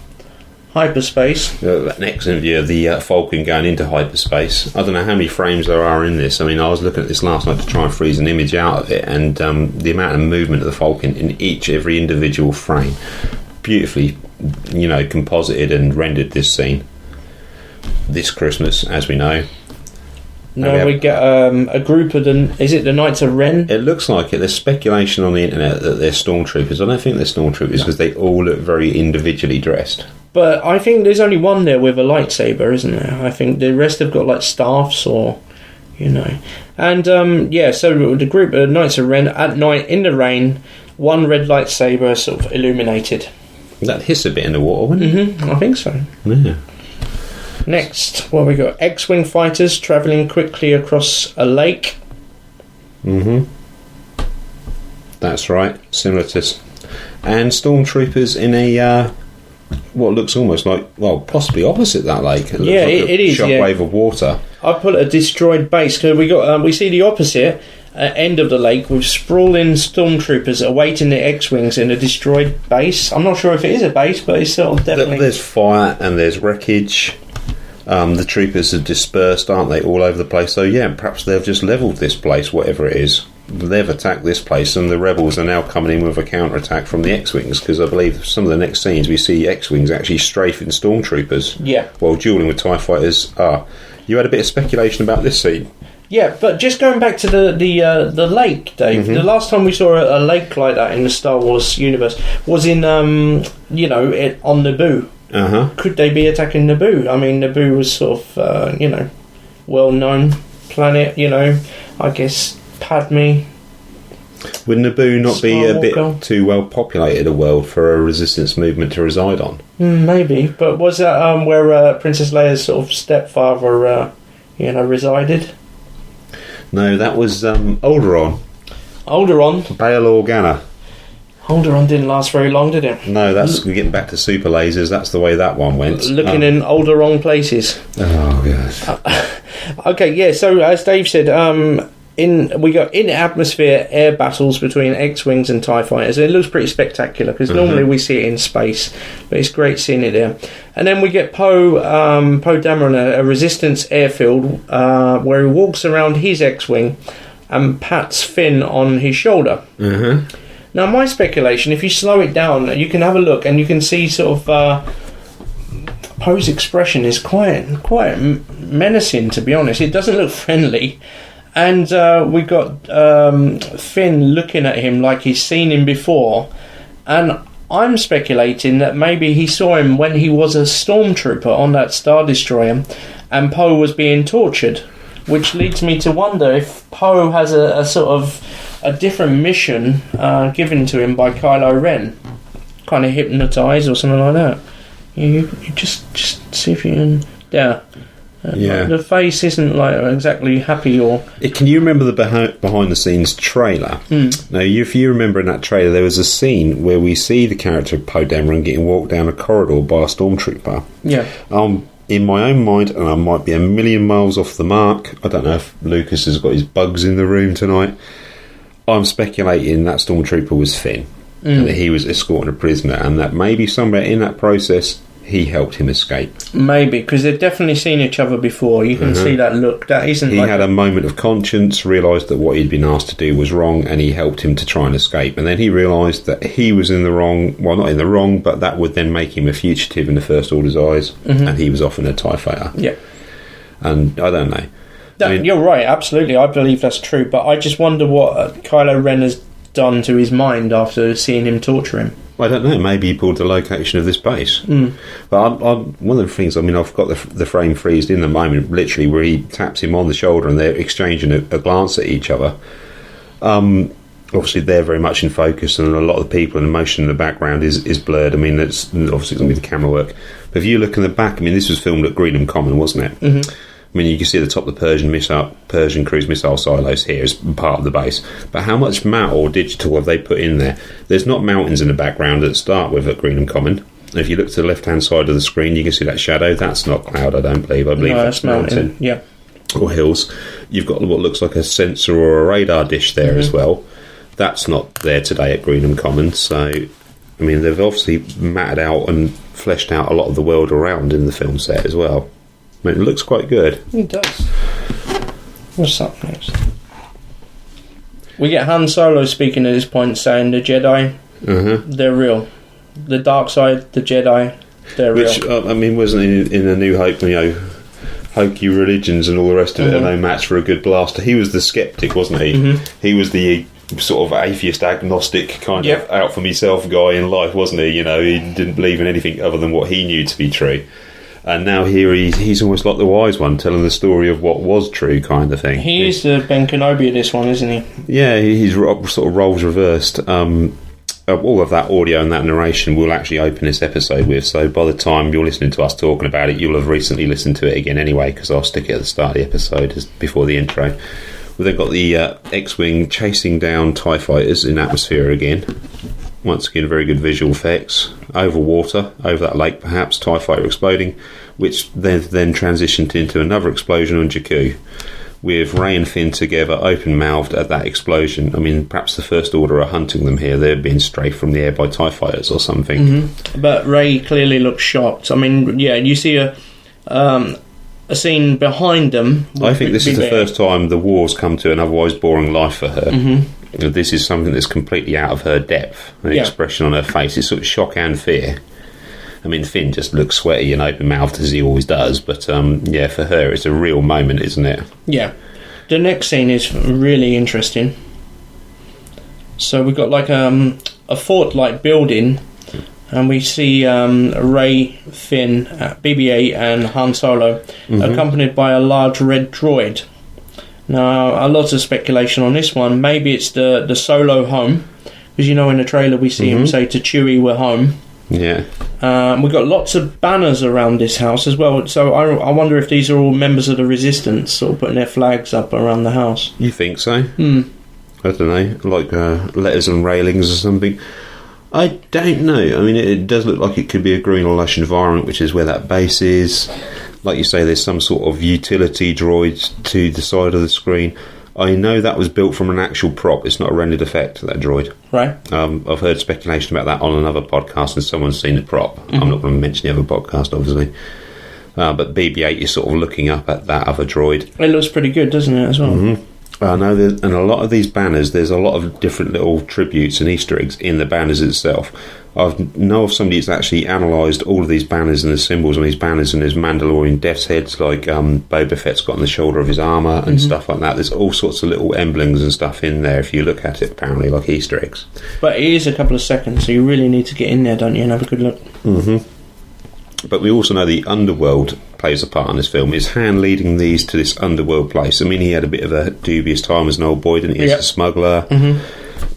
Speaker 5: hyperspace.
Speaker 6: An excellent view of the Falcon going into hyperspace. I don't know how many frames there are in this. I mean, I was looking at this last night to try and freeze an image out of it, and the amount of movement of the Falcon in every individual frame, beautifully, composited and rendered this scene. This Christmas, as we know.
Speaker 5: No, we get a group of is it the Knights of Ren?
Speaker 6: It looks like it. There's speculation on the internet that they're stormtroopers. I don't think they're stormtroopers because they all look very individually dressed.
Speaker 5: But I think there's only one there with a lightsaber, isn't there? I think the rest have got like staffs or, And so the group of Knights of Ren at night in the rain, one red lightsaber sort of illuminated.
Speaker 6: That'd hiss a bit in the water, wouldn't it?
Speaker 5: Mm-hmm, I think so.
Speaker 6: Yeah.
Speaker 5: Next, what we got? X-Wing fighters travelling quickly across a lake.
Speaker 6: Mm-hmm. That's right. Similar to... And stormtroopers in a... what looks almost like... Well, possibly opposite that lake. It looks like
Speaker 5: it is.
Speaker 6: Shockwave of water.
Speaker 5: I put a destroyed base, because we see the opposite end of the lake with sprawling stormtroopers awaiting the X-Wings in a destroyed base. I'm not sure if it is a base, but it's sort of definitely...
Speaker 6: There's fire and there's wreckage. The troopers are dispersed, aren't they, all over the place? So yeah, perhaps they've just levelled this place, whatever it is. They've attacked this place, and the rebels are now coming in with a counter-attack from the X-Wings, because I believe some of the next scenes we see X-Wings actually strafing stormtroopers.
Speaker 5: Yeah.
Speaker 6: While duelling with TIE fighters. You had a bit of speculation about this scene.
Speaker 5: Yeah, but just going back to the lake, Dave. Mm-hmm. The last time we saw a lake like that in the Star Wars universe was in on Naboo.
Speaker 6: Uh-huh.
Speaker 5: Could they be attacking Naboo? I mean, Naboo was sort of well-known planet. I guess Padme.
Speaker 6: Would Naboo not be a bit
Speaker 5: Skywalker.
Speaker 6: too well populated a world for a resistance movement to reside on?
Speaker 5: Maybe, but was that where Princess Leia's sort of stepfather, resided?
Speaker 6: No, that was Alderaan.
Speaker 5: Alderaan.
Speaker 6: Bail Organa.
Speaker 5: Alderaan didn't last very long, did it?
Speaker 6: No, we're getting back to super lasers. That's the way that one went.
Speaker 5: Looking in Alderaan places.
Speaker 6: Oh, God.
Speaker 5: Okay, yeah, so as Dave said, we got in-atmosphere air battles between X-Wings and TIE fighters. It looks pretty spectacular, because normally we see it in space, but it's great seeing it there. And then we get Poe Dameron, a resistance airfield, where he walks around his X-Wing and pats Finn on his shoulder.
Speaker 6: Mm-hmm.
Speaker 5: Now, my speculation, if you slow it down, you can have a look and you can see sort of Poe's expression is quite menacing, to be honest. It doesn't look friendly. And we got Finn looking at him like he's seen him before. And I'm speculating that maybe he saw him when he was a stormtrooper on that Star Destroyer and Poe was being tortured. Which leads me to wonder if Poe has a sort of a different mission given to him by Kylo Ren, kind of hypnotised or something like that. You just see if you can. Yeah. The face isn't like exactly happy or.
Speaker 6: Can you remember the behind the scenes trailer? Now, if you remember in that trailer, there was a scene where we see the character of Poe Dameron getting walked down a corridor by a stormtrooper.
Speaker 5: Yeah.
Speaker 6: In my own mind, and I might be a million miles off the mark, I don't know if Lucas has got his bugs in the room tonight, I'm speculating that stormtrooper was Finn, and that he was escorting a prisoner, and that maybe somewhere in that process he helped him escape. Maybe,
Speaker 5: because they've definitely seen each other before. You can see that look. That isn't.
Speaker 6: He had a moment of conscience, realised that what he'd been asked to do was wrong, and he helped him to try and escape. And then he realised that he was in the wrong. Well, not in the wrong, but that would then make him a fugitive in the First Order's eyes, and he was often a TIE fighter.
Speaker 5: Yeah.
Speaker 6: And I don't know.
Speaker 5: You're right, absolutely. I believe that's true, but I just wonder what Kylo Ren has done to his mind after seeing him torture him.
Speaker 6: I don't know. Maybe he pulled the location of this base. But one of the things, I've got the frame freezed in the moment, literally, where he taps him on the shoulder and they're exchanging a glance at each other. Obviously, they're very much in focus, and a lot of the people and the motion in the background is blurred. It's obviously going to be the camera work. But if you look in the back, this was filmed at Greenham Common, wasn't it? Mm-hmm. I mean, you can see the top of the Persian cruise missile silos here as part of the base. But how much matte or digital have they put in there? There's not mountains in the background at start with at Greenham Common. If you look to the left-hand side of the screen, you can see that shadow. That's not cloud, I don't believe. I believe that's mountain.
Speaker 5: Yeah.
Speaker 6: Or hills. You've got what looks like a sensor or a radar dish there as well. That's not there today at Greenham Common. So, I mean, they've obviously matted out and fleshed out a lot of the world around in the film set as well. I mean, it looks quite good.
Speaker 5: It does. What's up next? We get Han Solo speaking at this point, saying the Jedi, they're real. The dark side, the Jedi, they're real.
Speaker 6: Which, I mean, wasn't in A New Hope, hokey religions and all the rest of it are no match for a good blaster. He was the skeptic, wasn't he? He was the sort of atheist, agnostic kind of out for myself guy in life, wasn't he? He didn't believe in anything other than what he knew to be true. And now here he's almost like the wise one, telling the story of what was true, kind of thing.
Speaker 5: He is the Ben Kenobi of this one, isn't he?
Speaker 6: Yeah, he's sort of roles reversed. All of that audio and that narration we'll actually open this episode with, so by the time you're listening to us talking about it, you'll have recently listened to it again anyway, because I'll stick it at the start of the episode before the intro. We've then got the X-Wing chasing down TIE fighters in atmosphere again. Once again, very good visual effects. Over water, over that lake perhaps, TIE fighter exploding, which then transitioned into another explosion on Jakku, with Rey and Finn together, open-mouthed at that explosion. I mean, perhaps the First Order are hunting them here. They're being strafed from the air by TIE fighters or something.
Speaker 5: But Rey clearly looks shocked. I mean, yeah, you see a scene behind them.
Speaker 6: I think this is the first time the war's come to an otherwise boring life for her. This is something that's completely out of her depth. The expression on her face is sort of shock and fear. I mean, Finn just looks sweaty and open-mouthed as he always does, but for her it's a real moment, isn't it? Yeah.
Speaker 5: The next scene is really interesting. So we've got like a fort-like building, and we see Rey, Finn, BB-8 and Han Solo, accompanied by a large red droid. Now, a lot of speculation on this one. Maybe it's the Solo home, because in the trailer we see him say to Chewie, "We're home."
Speaker 6: Yeah.
Speaker 5: We've got lots of banners around this house as well, so I wonder if these are all members of the Resistance or putting their flags up around the house.
Speaker 6: You think so? I don't know, like letters and railings or something. I don't know. I mean, it does look like it could be a green or lush environment, which is where that base is. Like you say, there's some sort of utility droid to the side of the screen. I know that was built from an actual prop. It's not a rendered effect, that droid.
Speaker 5: Right.
Speaker 6: I've heard speculation about that on another podcast, and someone's seen the prop. I'm not going to mention the other podcast, obviously. But BB-8 is sort of looking up at that other droid.
Speaker 5: It looks pretty good, doesn't it, as well?
Speaker 6: I know, and a lot of these banners, there's a lot of different little tributes and Easter eggs in the banners itself. I know of somebody that's actually analysed all of these banners and the symbols on these banners, and there's Mandalorian death's heads like Boba Fett's got on the shoulder of his armour and stuff like that. There's all sorts of little emblems and stuff in there if you look at it, apparently, like Easter eggs.
Speaker 5: But it is a couple of seconds, so you really need to get in there, don't you, and have a good look.
Speaker 6: But we also know the underworld plays a part in this film. Is Han leading these to this underworld place? I mean, he had a bit of a dubious time as an old boy, didn't he? As a smuggler.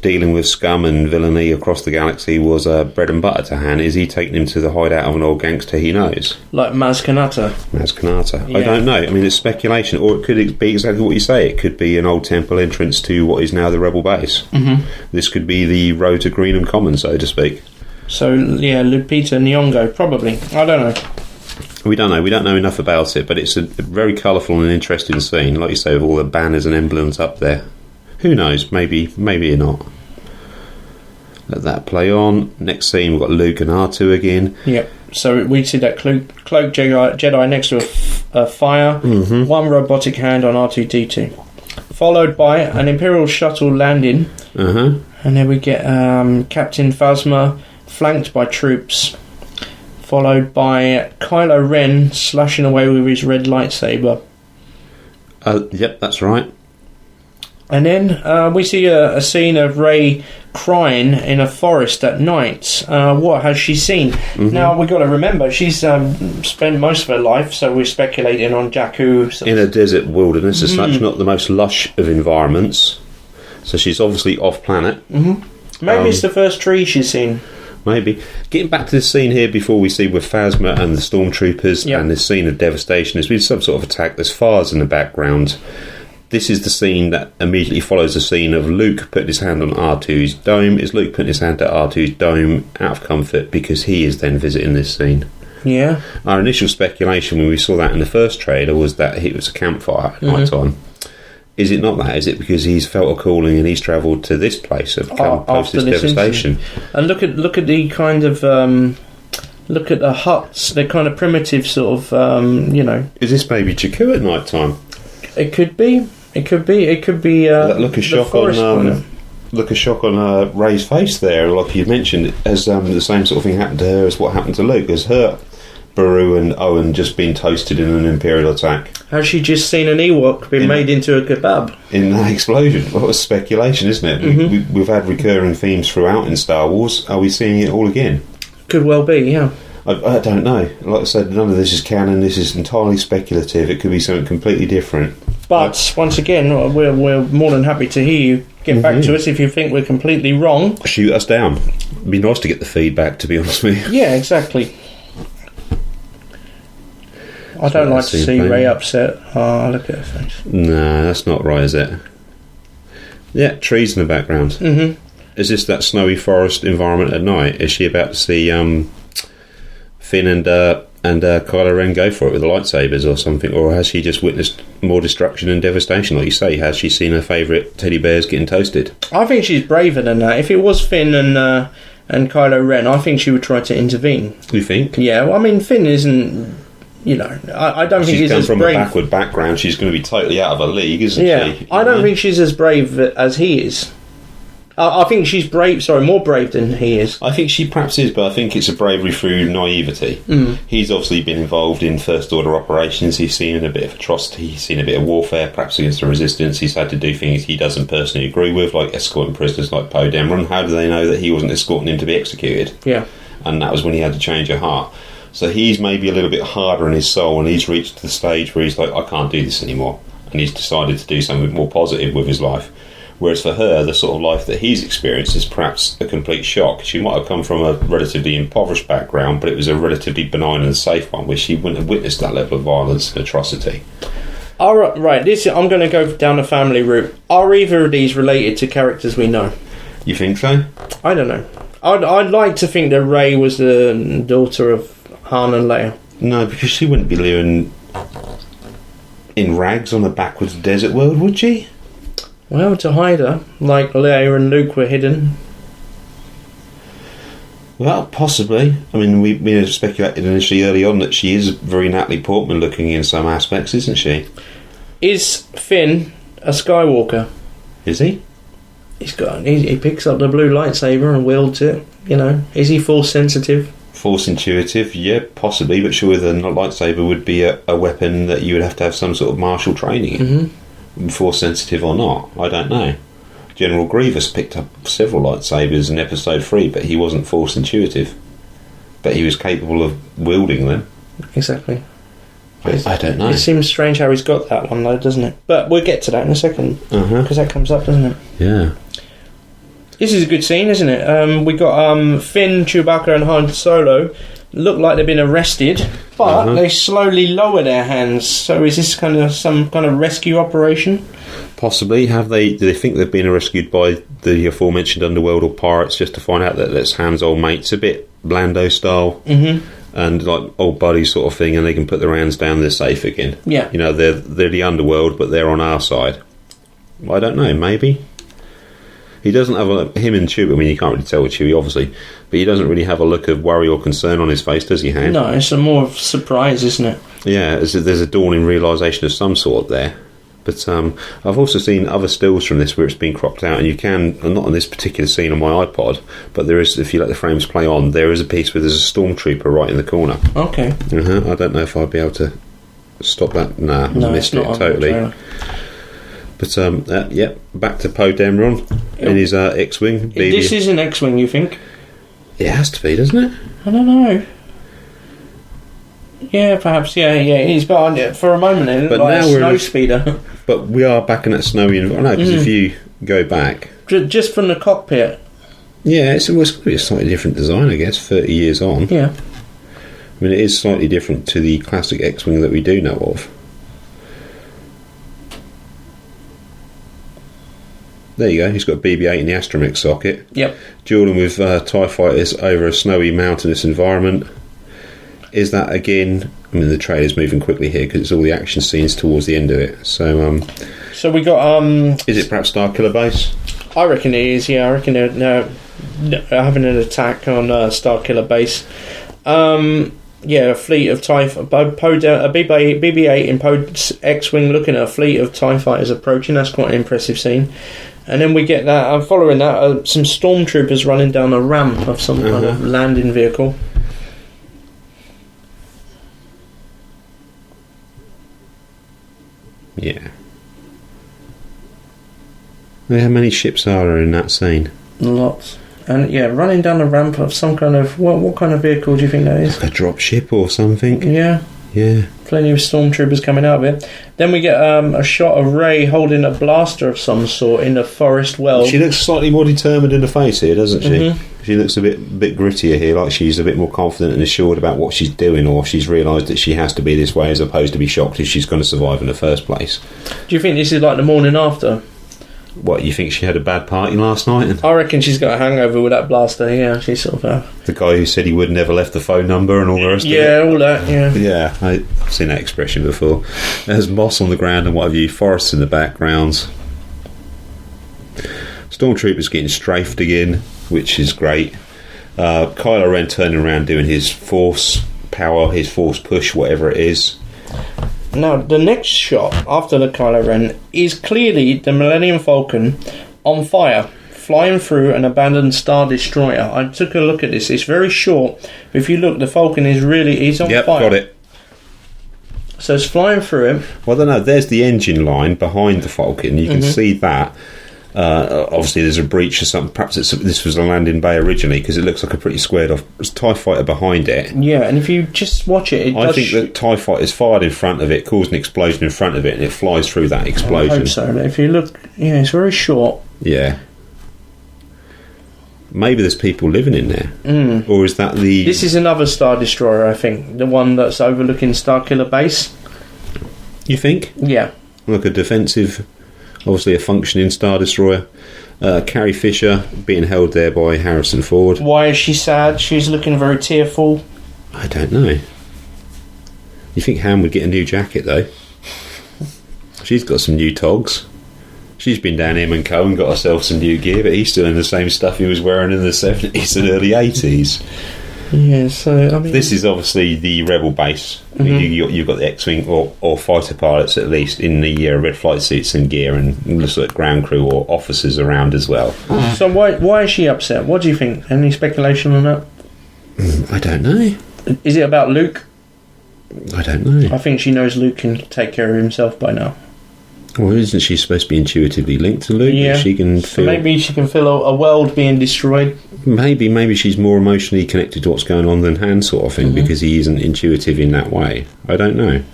Speaker 6: Dealing with scum and villainy across the galaxy was bread and butter to Han. Is he taking him to the hideout of an old gangster he knows?
Speaker 5: Like Maz Kanata.
Speaker 6: Yeah. I don't know. I mean, it's speculation. Or it could be exactly what you say. It could be an old temple entrance to what is now the Rebel base. This could be the road to Greenham Common, so to speak.
Speaker 5: So, yeah, Lupita Nyong'o, probably. I don't know.
Speaker 6: We don't know. We don't know enough about it, but it's a very colourful and interesting scene, like you say, with all the banners and emblems up there. Who knows? Maybe not. Let that play on. Next scene, we've got Luke and R2 again.
Speaker 5: Yep. So we see that cloak Jedi next to a fire. One robotic hand on R2-D2. Followed by an Imperial shuttle landing. And then we get Captain Phasma flanked by troops. Followed by Kylo Ren slashing away with his red lightsaber.
Speaker 6: Yep, that's right.
Speaker 5: And then we see a scene of Rey crying in a forest at night. What has she seen? Now, we've got to remember, she's spent most of her life, so we're speculating on Jakku.
Speaker 6: In a desert wilderness as such, not the most lush of environments. So she's obviously off-planet.
Speaker 5: Maybe it's the first tree she's seen.
Speaker 6: Maybe. Getting back to the scene here before we see with Phasma and the stormtroopers and this scene of devastation, there's been some sort of attack. There's fires in the background. This is the scene that immediately follows the scene of Luke putting his hand on R2's dome. Is Luke putting his hand at R2's dome out of comfort because he is then visiting this scene?
Speaker 5: Yeah.
Speaker 6: Our initial speculation when we saw that in the first trailer was that it was a campfire at night time. Is it not that? Is it because he's felt a calling and he's travelled to this place of post this devastation?
Speaker 5: And look at the kind of look at the huts. They're kind of primitive, sort of.
Speaker 6: Is this maybe Jakku at night time?
Speaker 5: It could be. It could be. It could be.
Speaker 6: Look a shock on Rey's face there. Like you mentioned, as the same sort of thing happened to her as what happened to Luke. As her Baru and Owen just been toasted in an Imperial attack.
Speaker 5: Has she just seen an Ewok being made into a kebab?
Speaker 6: In that explosion. What a speculation, isn't it?
Speaker 5: Mm-hmm.
Speaker 6: We've had recurring themes throughout in Star Wars. Are we seeing it all again?
Speaker 5: Could well be, yeah.
Speaker 6: I don't know. Like I said, none of this is canon. This is entirely speculative. It could be something completely different.
Speaker 5: But once again, we're more than happy to hear you. Get back to us if you think we're completely wrong.
Speaker 6: Shoot us down. It'd be nice to get the feedback, to be honest with you.
Speaker 5: Yeah, exactly. I don't like to see Rey upset. Oh, look at her face.
Speaker 6: No, that's not right, is it? Yeah, trees in the background. Mm-hmm. Is this that snowy forest environment at night? Is she about to see Finn and Kylo Ren go for it with the lightsabers or something? Or has she just witnessed more destruction and devastation? Like you say, has she seen her favourite teddy bears getting toasted? I
Speaker 5: think she's braver than that. If it was Finn and Kylo Ren, I think she would try to intervene.
Speaker 6: You think?
Speaker 5: Yeah, well, I mean, Finn isn't... I don't think
Speaker 6: she's come
Speaker 5: as
Speaker 6: from
Speaker 5: brave.
Speaker 6: A backward background. She's going to be totally out of her league, isn't she?
Speaker 5: I don't think she's as brave as he is. I think she's brave. Sorry, more brave than he is.
Speaker 6: I think she perhaps is, but I think it's a bravery through naivety. He's obviously been involved in First Order operations. He's seen a bit of atrocity. He's seen a bit of warfare, perhaps against the Resistance. He's had to do things he doesn't personally agree with, like escorting prisoners like Poe Dameron. How do they know that he wasn't escorting him to be executed?
Speaker 5: Yeah,
Speaker 6: and that was when he had to change her heart. So he's maybe a little bit harder in his soul, and he's reached the stage where he's like, I can't do this anymore. And he's decided to do something more positive with his life. Whereas for her, the sort of life that he's experienced is perhaps a complete shock. She might have come from a relatively impoverished background, but it was a relatively benign and safe one, where she wouldn't have witnessed that level of violence and atrocity.
Speaker 5: All right, I'm going to go down the family route. Are either of these related to characters we know?
Speaker 6: You think so?
Speaker 5: I don't know. I'd like to think that Rey was the daughter of Han and Leia.
Speaker 6: No, because she wouldn't be living in rags on a backwards desert world, would she?
Speaker 5: Well, to hide her, like Leia and Luke were hidden.
Speaker 6: Well, possibly. I mean, we speculated initially early on that she is very Natalie Portman looking in some aspects, isn't she?
Speaker 5: Is Finn a Skywalker?
Speaker 6: Is he?
Speaker 5: He picks up the blue lightsaber and wields it. Is he Force sensitive?
Speaker 6: Force intuitive, yeah, possibly, but surely the lightsaber would be a weapon that you would have to have some sort of martial training in. Force sensitive or not, I don't know. General Grievous picked up several lightsabers in Episode 3, but he wasn't Force intuitive. But he was capable of wielding them.
Speaker 5: Exactly.
Speaker 6: I don't know.
Speaker 5: It seems strange how he's got that one, though, doesn't it? But we'll get to that in a second, because that comes up, doesn't it?
Speaker 6: Yeah.
Speaker 5: This is a good scene, isn't it? We got Finn, Chewbacca and Han Solo look like they've been arrested, but they slowly lower their hands. So is this kind of some kind of rescue operation?
Speaker 6: Possibly. Do they think they've been rescued by the aforementioned underworld or pirates, just to find out that that's Han's old mates, a bit Blando style, and like old buddy sort of thing, and they can put their hands down, they're safe again.
Speaker 5: Yeah.
Speaker 6: They're the underworld, but they're on our side. I don't know, maybe. He doesn't have him and Chewie, I mean, you can't really tell with Chewie, obviously, but he doesn't really have a look of worry or concern on his face, does he, Han?
Speaker 5: No, it's a more of surprise, isn't it?
Speaker 6: Yeah, there's a dawning realisation of some sort there. But I've also seen other stills from this where it's been cropped out, and you can, not on this particular scene on my iPod, but there is, if you let the frames play on, there is a piece where there's a stormtrooper right in the corner.
Speaker 5: Okay.
Speaker 6: I don't know if I'd be able to stop that. Nah, I missed it totally. But, back to Poe Dameron in his X-Wing.
Speaker 5: This is an X-Wing, you think?
Speaker 6: It has to be, doesn't it?
Speaker 5: I don't know. Yeah, perhaps, yeah, it is. But for a moment it looked like a snow speeder.
Speaker 6: But we are back in that snowy environment. No, because if you go back...
Speaker 5: Just from the cockpit,
Speaker 6: Yeah, it's going to be a slightly different design, I guess, 30 years on.
Speaker 5: Yeah.
Speaker 6: I mean, it is slightly different to the classic X-Wing that we do know of. There you go, he's got a BB-8 in the astromech socket.
Speaker 5: Yep.
Speaker 6: Dueling with TIE fighters over a snowy, mountainous environment. Is that, again... I mean, the trailer's moving quickly here because it's all the action scenes towards the end of it. So
Speaker 5: we got...
Speaker 6: is it perhaps Starkiller Base?
Speaker 5: I reckon it is, yeah. I reckon they're having an attack on Starkiller Base. Yeah, a fleet of TIE... a BB-8 in Poe's X-Wing looking at a fleet of TIE fighters approaching. That's quite an impressive scene. And then we get that, following that, some stormtroopers running down a ramp of some kind of landing vehicle.
Speaker 6: Yeah. How many ships are there in that scene?
Speaker 5: Lots. And yeah, running down a ramp of some kind of... What kind of vehicle do you think that is?
Speaker 6: A drop ship or something?
Speaker 5: Yeah.
Speaker 6: Yeah.
Speaker 5: Plenty of stormtroopers coming out of it. Then we get a shot of Rey holding a blaster of some sort in the forest well.
Speaker 6: She looks slightly more determined in the face here, doesn't she?
Speaker 5: Mm-hmm.
Speaker 6: She looks a bit grittier here, like she's a bit more confident and assured about what she's doing, or she's realised that she has to be this way as opposed to be shocked if she's going to survive in the first place.
Speaker 5: Do you think this is like the morning after?
Speaker 6: What, you think she had a bad party last night?
Speaker 5: I reckon she's got a hangover with that blaster, yeah. She's sort of...
Speaker 6: The guy who said he would never left the phone number and all the rest of it?
Speaker 5: Yeah, all that, yeah.
Speaker 6: Yeah, I've seen that expression before. There's moss on the ground and what have you, forests in the background. Stormtroopers getting strafed again, which is great. Kylo Ren turning around doing his force power, his force push, whatever it is.
Speaker 5: Now, the next shot after the Kylo Ren is clearly the Millennium Falcon on fire, flying through an abandoned Star Destroyer. I took a look at this. It's very short. But if you look, the Falcon is on
Speaker 6: yep,
Speaker 5: fire.
Speaker 6: Got it.
Speaker 5: So it's flying through it.
Speaker 6: Well, I don't know. There's the engine line behind the Falcon. You can see that. Obviously, there's a breach or something. Perhaps this was a landing bay originally because it looks like a pretty squared off TIE fighter behind it.
Speaker 5: Yeah, and if you just watch it,
Speaker 6: I think the TIE fighter is fired in front of it, caused an explosion in front of it, and it flies through that explosion.
Speaker 5: I hope so. If you look, yeah, it's very short.
Speaker 6: Yeah. Maybe there's people living in there. Or is that the...
Speaker 5: This is another Star Destroyer, I think. The one that's overlooking Starkiller Base.
Speaker 6: You think?
Speaker 5: Yeah.
Speaker 6: Like a defensive... Obviously a functioning Star Destroyer. Carrie Fisher being held there by Harrison Ford.
Speaker 5: Why is she sad? She's looking very tearful.
Speaker 6: I don't know. You think Ham would get a new jacket though? She's got some new togs. She's been down him & Co and got herself some new gear, but he's still in the same stuff he was wearing in the 70s and early 80s.
Speaker 5: Yeah, so I mean,
Speaker 6: this is obviously the Rebel base. You've got the X-wing or fighter pilots at least in the red flight suits and gear, and the sort of ground crew or officers around as well.
Speaker 5: So why is she upset? What do you think? Any speculation on that?
Speaker 6: I don't know.
Speaker 5: Is it about Luke?
Speaker 6: I don't know.
Speaker 5: I think she knows Luke can take care of himself by now.
Speaker 6: Well, isn't she supposed to be intuitively linked to Luke?
Speaker 5: Yeah.
Speaker 6: She can feel.
Speaker 5: Maybe she can feel a world being destroyed.
Speaker 6: Maybe she's more emotionally connected to what's going on than Han, sort of thing, because he isn't intuitive in that way. I don't know.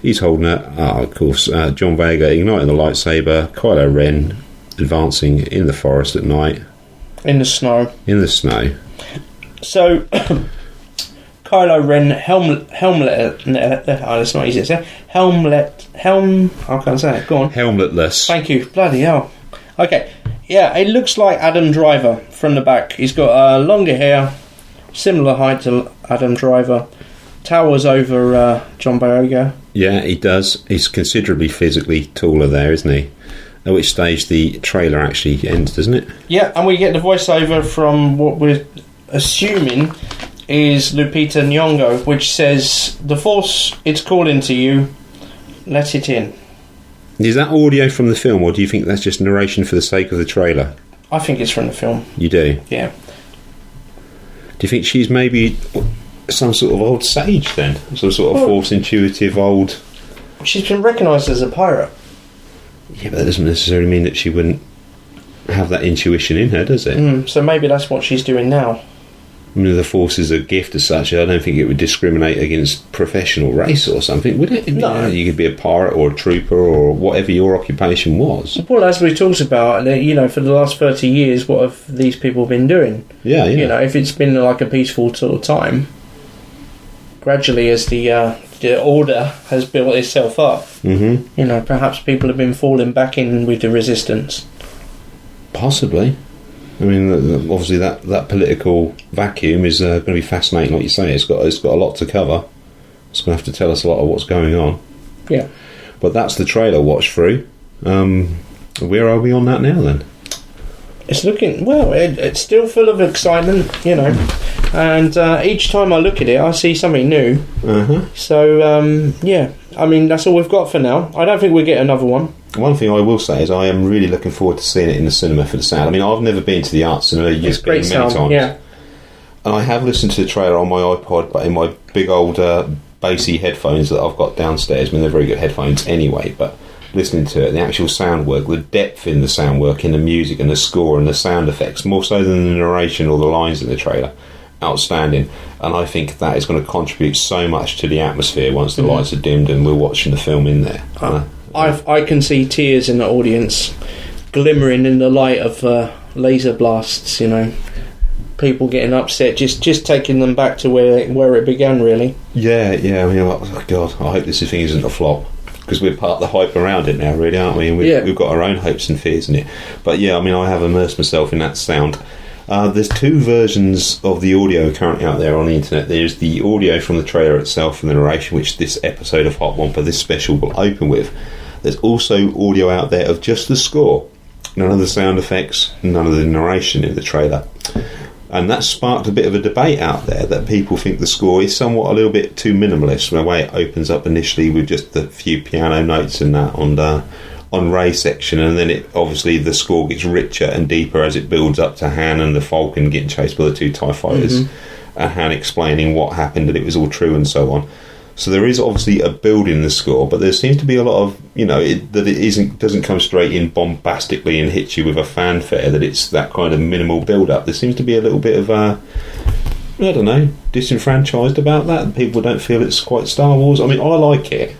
Speaker 6: He's holding it. Of course, John Vega igniting the lightsaber. Kylo Ren advancing in the forest at night.
Speaker 5: In the snow.
Speaker 6: In the snow.
Speaker 5: So, Kylo Ren helmet. That's not easy to say. How can I say it? Go on.
Speaker 6: Helmetless.
Speaker 5: Thank you. Bloody hell. Okay. Yeah, it looks like Adam Driver from the back. He's got longer hair, similar height to Adam Driver. Towers over John Boyega.
Speaker 6: Yeah, he does. He's considerably physically taller there, isn't he? At which stage the trailer actually ends, doesn't it? Yeah,
Speaker 5: and we get the voiceover from what we're assuming is Lupita Nyong'o, which says, "The Force, it's calling to you. Let it in."
Speaker 6: Is that audio from the film, or do you think that's just narration for the sake of the trailer?
Speaker 5: I think it's from the film.
Speaker 6: You do?
Speaker 5: Yeah.
Speaker 6: Do you think she's maybe some sort of old sage then? Some sort of Force intuitive old...
Speaker 5: She's been recognised as a pirate.
Speaker 6: Yeah, but that doesn't necessarily mean that she wouldn't have that intuition in her, does it?
Speaker 5: So maybe that's what she's doing now.
Speaker 6: I mean, the Force is a gift as such. I don't think it would discriminate against professional race or something, would it?
Speaker 5: No.
Speaker 6: You could be a pirate or a trooper or whatever your occupation was.
Speaker 5: Well, as we talked about, for the last 30 years, what have these people been doing?
Speaker 6: Yeah.
Speaker 5: If it's been like a peaceful sort of time, gradually as the order has built itself up, perhaps people have been falling back in with the resistance.
Speaker 6: Possibly. I mean, obviously that political vacuum is going to be fascinating, like you say. It's got a lot to cover. It's going to have to tell us a lot of what's going on.
Speaker 5: Yeah.
Speaker 6: But that's the trailer watch through. Where are we on that now then?
Speaker 5: It's looking, well, it's still full of excitement, and each time I look at it, I see something new. So, I mean, that's all we've got for now. I don't think we'll get another one.
Speaker 6: One thing I will say is I am really looking forward to seeing it in the cinema for the sound. I mean, I've never been to the art cinema.
Speaker 5: It's great sound,
Speaker 6: times.
Speaker 5: yeah.
Speaker 6: And I have listened to the trailer on my iPod, but in my big old bassy headphones that I've got downstairs. I mean, they're very good headphones anyway, but listening to it, the actual sound work, the depth in the sound work, in the music and the score and the sound effects, more so than the narration or the lines in the trailer, outstanding. And I think that is going to contribute so much to the atmosphere once the lights are dimmed and we're watching the film in there.
Speaker 5: I can see tears in the audience, glimmering in the light of laser blasts, people getting upset, just taking them back to where it began, really.
Speaker 6: Yeah, I mean, oh God, I hope this thing isn't a flop, because we're part of the hype around it now, really, aren't we? And we've got our own hopes and fears in it. But yeah, I mean, I have immersed myself in that sound. There's two versions of the audio currently out there on the internet. There's the audio from the trailer itself and the narration, which this episode of Hot Wampa, this special, will open with. There's also audio out there of just the score. None of the sound effects, none of the narration in the trailer. And that sparked a bit of a debate out there that people think the score is somewhat a little bit too minimalist, the way it opens up initially with just the few piano notes and that on Rey's section, and then it obviously the score gets richer and deeper as it builds up to Han and the Falcon getting chased by the two TIE fighters, and Han explaining what happened, that it was all true and so on. So there is obviously a build in the score, but there seems to be a lot of, it doesn't come straight in bombastically and hit you with a fanfare, that it's that kind of minimal build-up. There seems to be a little bit of, disenfranchised about that. People don't feel it's quite Star Wars. I mean, I like it.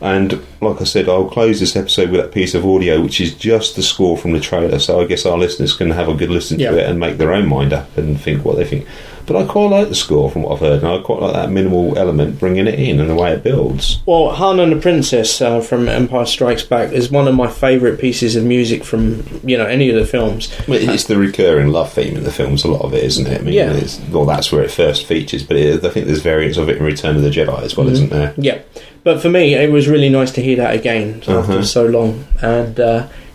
Speaker 6: And like I said, I'll close this episode with that piece of audio, which is just the score from the trailer. So I guess our listeners can have a good listen to it and make their own mind up and think what they think. But I quite like the score from what I've heard, and I quite like that minimal element bringing it in and the way it builds.
Speaker 5: Well, Han and the Princess from Empire Strikes Back is one of my favourite pieces of music from any of the films.
Speaker 6: Well, it's the recurring love theme in the films, a lot of it, isn't it? I mean, that's where it first features, but I think there's variants of it in Return of the Jedi as well, isn't there? Yeah.
Speaker 5: But for me, it was really nice to hear that again after so long, and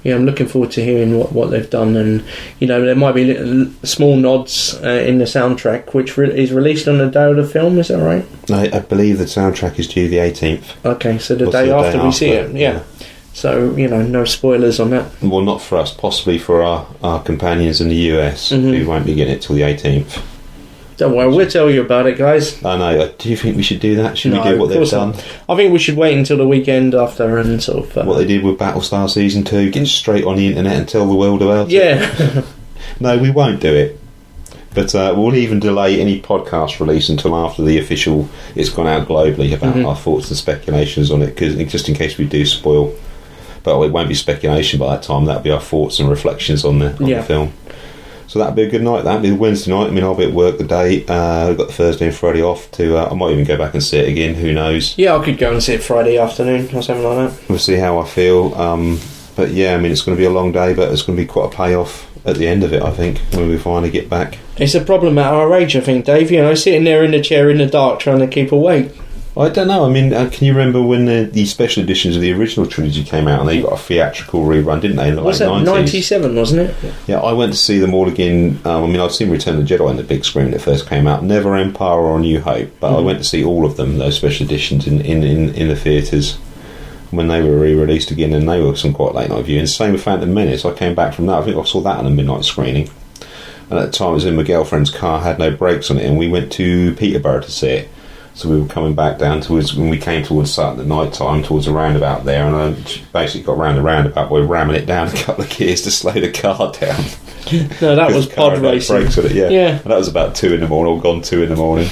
Speaker 5: I'm looking forward to hearing what they've done, and there might be small nods in the soundtrack, which is released on the day of the film. Is that right?
Speaker 6: I believe the soundtrack is due the 18th.
Speaker 5: Okay, so the day after we see it, yeah. So no spoilers on that.
Speaker 6: Well, not for us, possibly for our companions in the US who won't be getting it till the 18th.
Speaker 5: Don't worry, we'll tell you about it, guys.
Speaker 6: I know. Do you think we should do that? Should we do what they've done?
Speaker 5: I think we should wait until the weekend after and sort of...
Speaker 6: what they did with Battlestar Season 2, get straight on the internet and tell the world about it.
Speaker 5: Yeah.
Speaker 6: No, we won't do it. But we'll even delay any podcast release until after the official... it's gone out globally about our thoughts and speculations on it, cause, just in case we do spoil. But it won't be speculation by that time. That'll be our thoughts and reflections on the film. So that'd be a good night. That'd be Wednesday night. I mean, I'll be at work the day. We've got the Thursday and Friday off to... I might even go back and see it again. Who knows?
Speaker 5: Yeah, I could go and see it Friday afternoon or something like that.
Speaker 6: We'll see how I feel. But yeah, I mean, it's going to be a long day, but it's going to be quite a payoff at the end of it, I think, when we finally get back.
Speaker 5: It's a problem at our age, I think, Dave. Sitting there in the chair in the dark trying to keep awake.
Speaker 6: I don't know. I mean, can you remember when the special editions of the original trilogy came out and they got a theatrical rerun, didn't they, in the late 90s?
Speaker 5: 97, wasn't it?
Speaker 6: Yeah, I went to see them all again. I mean, I'd seen Return of the Jedi on the big screen when it first came out. Never Empire or New Hope, but I went to see all of them, those special editions, in the theatres when they were re-released again, and they were some quite late night viewing. Same with Phantom Menace. I came back from that. I think I saw that on a midnight screening. And at the time, I was in my girlfriend's car, had no brakes on it, and we went to Peterborough to see it. So we were coming back down towards, when we came towards Sutton at night time, towards a roundabout there, and I basically got round the roundabout by ramming it down a couple of gears to slow the car down.
Speaker 5: No, that was pod racing.
Speaker 6: Brakes on it, yeah.
Speaker 5: Yeah.
Speaker 6: And that was about 2 in the morning, or gone 2 in the morning.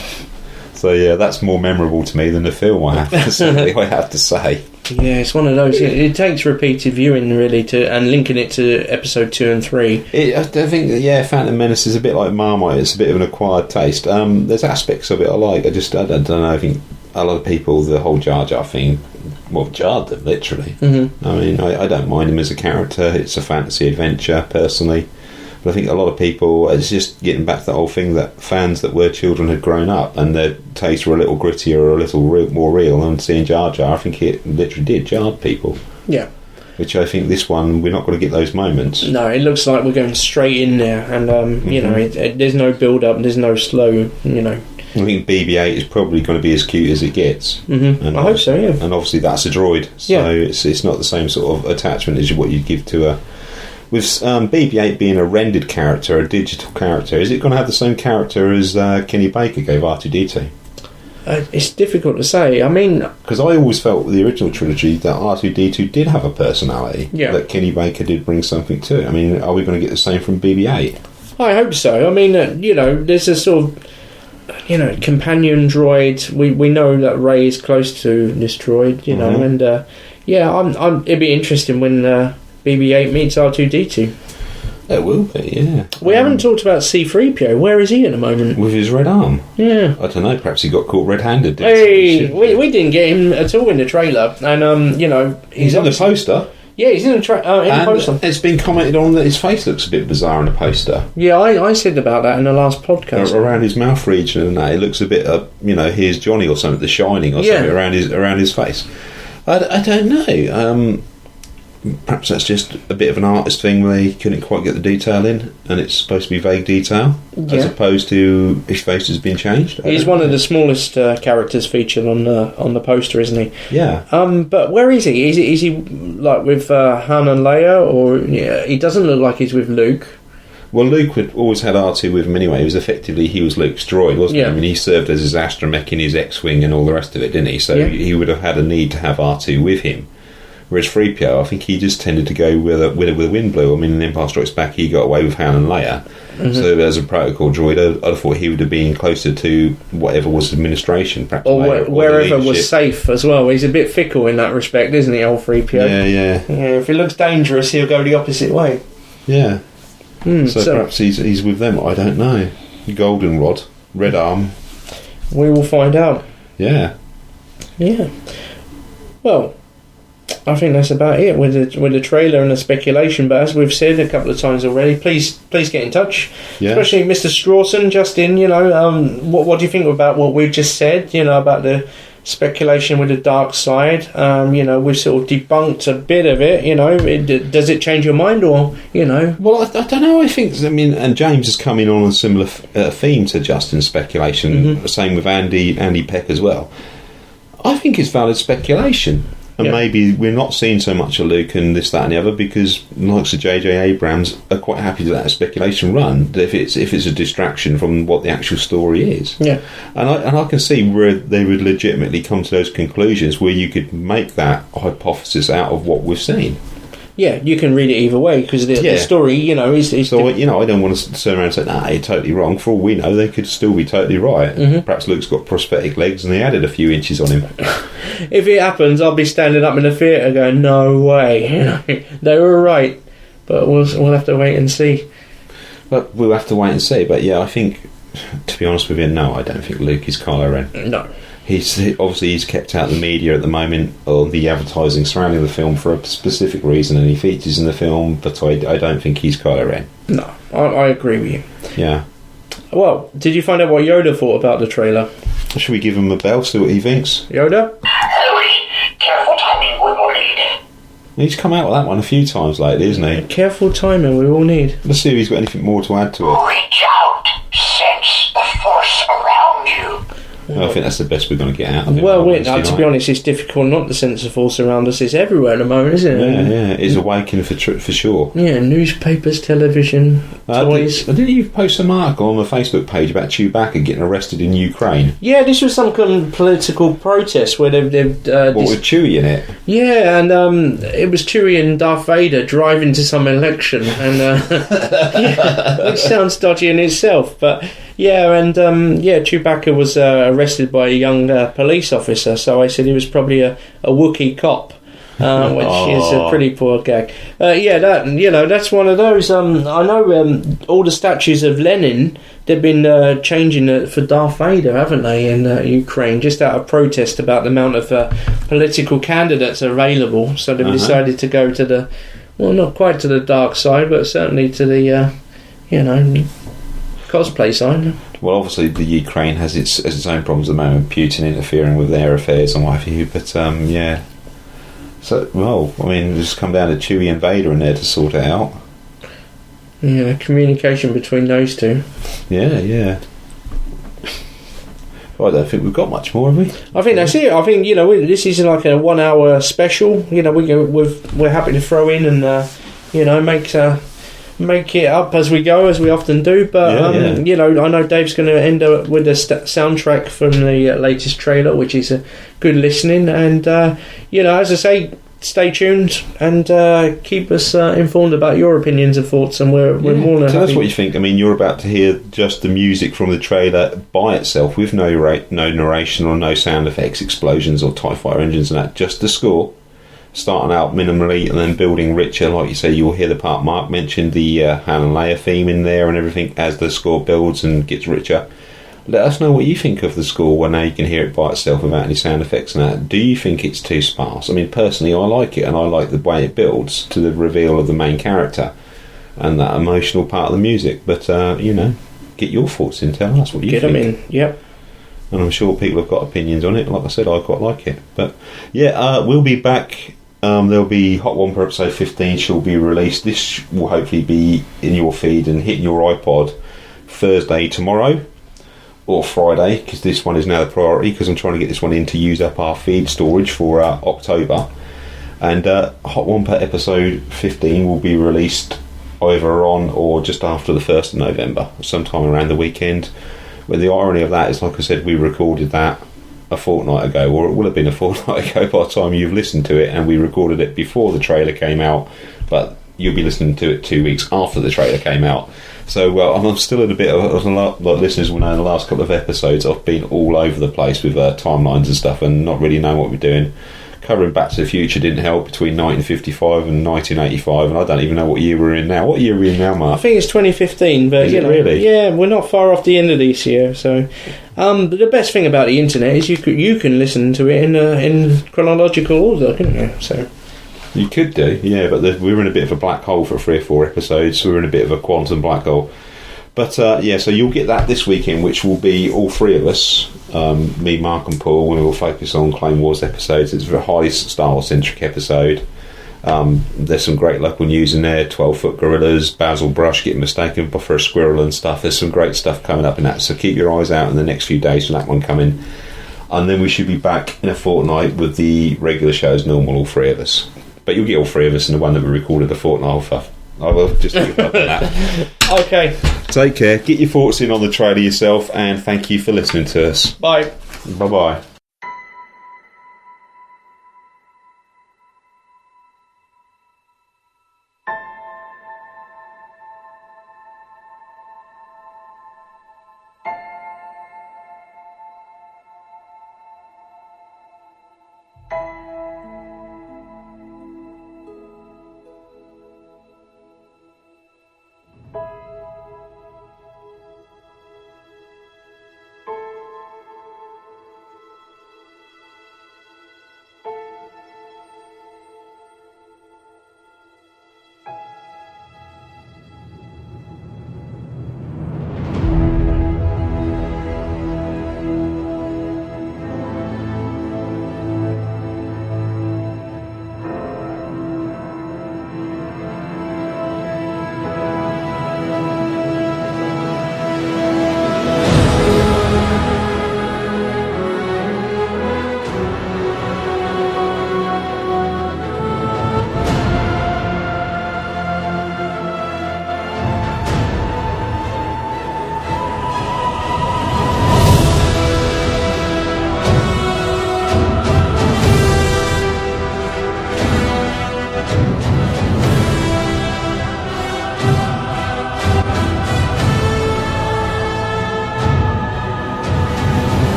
Speaker 6: So yeah, that's more memorable to me than the film, I have to say.
Speaker 5: Yeah, it's one of those. It takes repeated viewing, really, and linking it to episode 2 and 3.
Speaker 6: I think, Phantom Menace is a bit like Marmite. It's a bit of an acquired taste. There's aspects of it I like. I don't know. I think a lot of people, the whole Jar Jar thing, well, jarred them, literally. Mm-hmm. I mean, I don't mind him as a character. It's a fantasy adventure, personally. But I think a lot of people, it's just getting back to the whole thing that fans that were children had grown up and their tastes were a little grittier or a little more real, and seeing Jar Jar, I think it literally did jar people.
Speaker 5: Yeah.
Speaker 6: Which I think this one, we're not going to get those moments.
Speaker 5: No, it looks like we're going straight in there, and, there's no build-up, there's no slow,
Speaker 6: I think BB-8 is probably going to be as cute as it gets.
Speaker 5: Mm-hmm.
Speaker 6: And
Speaker 5: I hope so, yeah.
Speaker 6: And obviously that's a droid, so it's not the same sort of attachment as what you'd give to a... With BB-8 being a rendered character, a digital character, is it going to have the same character as Kenny Baker gave R2-D2?
Speaker 5: It's difficult to say. I mean...
Speaker 6: Because I always felt with the original trilogy that R2-D2 did have a personality. Yeah. That Kenny Baker did bring something to it. I mean, are we going to get the same from BB-8?
Speaker 5: I hope so. I mean, there's a sort of... companion droid. We know that Rey is close to this droid, and it'd be interesting when BB-8 meets R2-D2.
Speaker 6: It will be, yeah.
Speaker 5: We haven't talked about C-3PO. Where is he at the moment?
Speaker 6: With his red arm.
Speaker 5: Yeah.
Speaker 6: I don't know, perhaps he got caught red-handed.
Speaker 5: We didn't get him at all in the trailer, and
Speaker 6: he's in the poster.
Speaker 5: Yeah, he's in the poster.
Speaker 6: It's been commented on that his face looks a bit bizarre in the poster.
Speaker 5: Yeah, I said about that in the last podcast.
Speaker 6: Around his mouth region and that, it looks a bit, here's Johnny or something, The Shining or something around his face. I don't know. Perhaps that's just a bit of an artist thing where they couldn't quite get the detail in, and it's supposed to be vague detail, as opposed to his face has been changed.
Speaker 5: He's one of the smallest characters featured on the poster, isn't he?
Speaker 6: Yeah.
Speaker 5: But where is he? Is he like with Han and Leia, or he doesn't look like he's with Luke?
Speaker 6: Well, Luke had always had R2 with him anyway. He was Luke's droid, wasn't he? I mean, he served as his astromech in his X-Wing and all the rest of it, didn't he? So he would have had a need to have R2 with him. Whereas 3PO, I think he just tended to go with a wind blew. I mean, in Empire Strikes Back, he got away with Han and Leia. Mm-hmm. So as a protocol droid, I'd have thought he would have been closer to whatever was administration, perhaps.
Speaker 5: Or wherever was safe as well. He's a bit fickle in that respect, isn't he, old 3PO?
Speaker 6: Yeah.
Speaker 5: If he looks dangerous, he'll go the opposite way.
Speaker 6: Yeah. So perhaps he's with them, I don't know. Goldenrod, red arm.
Speaker 5: We will find out.
Speaker 6: Yeah.
Speaker 5: Yeah. Well, I think that's about it with the trailer and the speculation. But as we've said a couple of times already, please get in touch. Yeah. Especially Mr. Strawson, Justin. What do you think about what we've just said? About the speculation with the dark side. We've sort of debunked a bit of it. Does it change your mind, or
Speaker 6: Well, I don't know. I think and James has come in on a similar theme to Justin's speculation. Mm-hmm. Same with Andy Peck as well. I think it's valid speculation. And maybe we're not seeing so much of Luke and this, that and the other, because the likes of J.J. Abrams are quite happy to let a speculation run if it's a distraction from what the actual story is.
Speaker 5: Yeah.
Speaker 6: And I can see where they would legitimately come to those conclusions where you could make that hypothesis out of what we've seen.
Speaker 5: Yeah, you can read it either way, because the story, is...
Speaker 6: So, I don't want to turn around and say, nah, you're totally wrong. For all we know, they could still be totally right. Mm-hmm. Perhaps Luke's got prosthetic legs and they added a few inches on him.
Speaker 5: If it happens, I'll be standing up in the theatre going, no way. They were right. But we'll have to wait and see.
Speaker 6: But we'll have to wait and see. But yeah, I think, to be honest with you, no, I don't think Luke is Kylo Ren.
Speaker 5: No.
Speaker 6: He's kept out of the media at the moment, or the advertising surrounding the film, for a specific reason, and he features in the film, but I don't think he's Kylo Ren.
Speaker 5: No, I agree with you.
Speaker 6: Yeah.
Speaker 5: Well, did you find out what Yoda thought about the trailer?
Speaker 6: Should we give him a bell, see what he thinks?
Speaker 5: Yoda?
Speaker 1: Careful timing, we will need.
Speaker 6: He's come out with that one a few times lately, isn't he?
Speaker 5: Careful timing, we all need.
Speaker 6: Let's see if he's got anything more to add to it.
Speaker 1: Reach out, sense the force around you.
Speaker 6: I think that's the best we're going to get out of it.
Speaker 5: Well, to be honest, it's difficult not to sense the Force around us. It's everywhere at the moment, isn't it?
Speaker 6: Yeah, it's awakening for sure.
Speaker 5: Yeah, newspapers, television, toys.
Speaker 6: Didn't you post an article on the Facebook page about Chewbacca getting arrested in Ukraine?
Speaker 5: Yeah, this was some kind of political protest where they've
Speaker 6: with Chewie in it?
Speaker 5: Yeah, and it was Chewie and Darth Vader driving to some election, and which sounds dodgy in itself, but yeah, and Chewbacca was arrested by a young police officer, so I said he was probably a Wookiee cop. Which is a pretty poor gag. That's one of those. I know all the statues of Lenin, they've been changing for Darth Vader, haven't they, in Ukraine, just out of protest about the amount of political candidates available. So they've decided to go to the, well, not quite to the dark side, but certainly to the, cosplay side.
Speaker 6: Well, obviously, the Ukraine has its own problems at the moment, Putin interfering with their affairs and what have you, but yeah. So, well, I mean, just come down to Chewie and Vader in there to sort it out.
Speaker 5: Yeah, communication between those two.
Speaker 6: Yeah. Well, I don't think we've got much more, have we?
Speaker 5: I think that's it. I think, this is like a 1 hour special. We're happy to throw in and, make it up as we go, as we often do. But, I know Dave's going to end up with a soundtrack from the latest trailer, which is a good listening. And, as I say, stay tuned and keep us informed about your opinions and thoughts. And we're more than happy.
Speaker 6: Tell us what you think. I mean, you're about to hear just the music from the trailer by itself with no narration or no sound effects, explosions or TIE fighter engines and that. Just the score. Starting out minimally and then building richer. Like you say, you'll hear the part Mark mentioned, the Han and Leia theme in there and everything as the score builds and gets richer. Let us know what you think of the score when now you can hear it by itself without any sound effects and that. Do you think it's too sparse? I mean, personally, I like it, and I like the way it builds to the reveal of the main character and that emotional part of the music. But, get your thoughts in. Tell us what you think.
Speaker 5: Get them in, yep.
Speaker 6: And I'm sure people have got opinions on it. Like I said, I quite like it. But, we'll be back. There'll be Hot One for episode 15. She'll be released. This will hopefully be in your feed and hitting your iPod Thursday tomorrow or Friday, because this one is now the priority, because I'm trying to get this one in to use up our feed storage for October. And Hot One per episode 15 will be released either on or just after the 1st of November, sometime around the weekend. But the irony of that is, like I said, we recorded that a fortnight ago, or it will have been a fortnight ago by the time you've listened to it, and we recorded it before the trailer came out, but you'll be listening to it 2 weeks after the trailer came out. So I'm still in a bit of, like listeners will know, in the last couple of episodes I've been all over the place with timelines and stuff and not really knowing what we're doing. Covering Back to the Future didn't help between 1955 and 1985, and I don't even know what year we're in now. What year are we in now, Mark?
Speaker 5: I think it's 2015, but
Speaker 6: is it really?
Speaker 5: Yeah, we're not far off the end of this year. So, but the best thing about the internet is you can listen to it in chronological order, can't you? So
Speaker 6: you could do, yeah, but we were in a bit of a black hole for 3 or 4 episodes. So we're in a bit of a quantum black hole. But so you'll get that this weekend, which will be all 3 of us, me, Mark and Paul, and we'll focus on Clone Wars episodes. It's a highly Star Wars centric episode. There's some great local news in there, 12-foot gorillas, Basil Brush getting mistaken for a squirrel and stuff. There's some great stuff coming up in that, so keep your eyes out in the next few days for that one coming. And then we should be back in a fortnight with the regular show as normal, all 3 of us. But you'll get all 3 of us in the one that we recorded a fortnight of. I will just give up on that.
Speaker 5: Okay.
Speaker 6: Take care. Get your thoughts in on the trailer yourself, and thank you for listening to us.
Speaker 5: Bye.
Speaker 6: Bye-bye.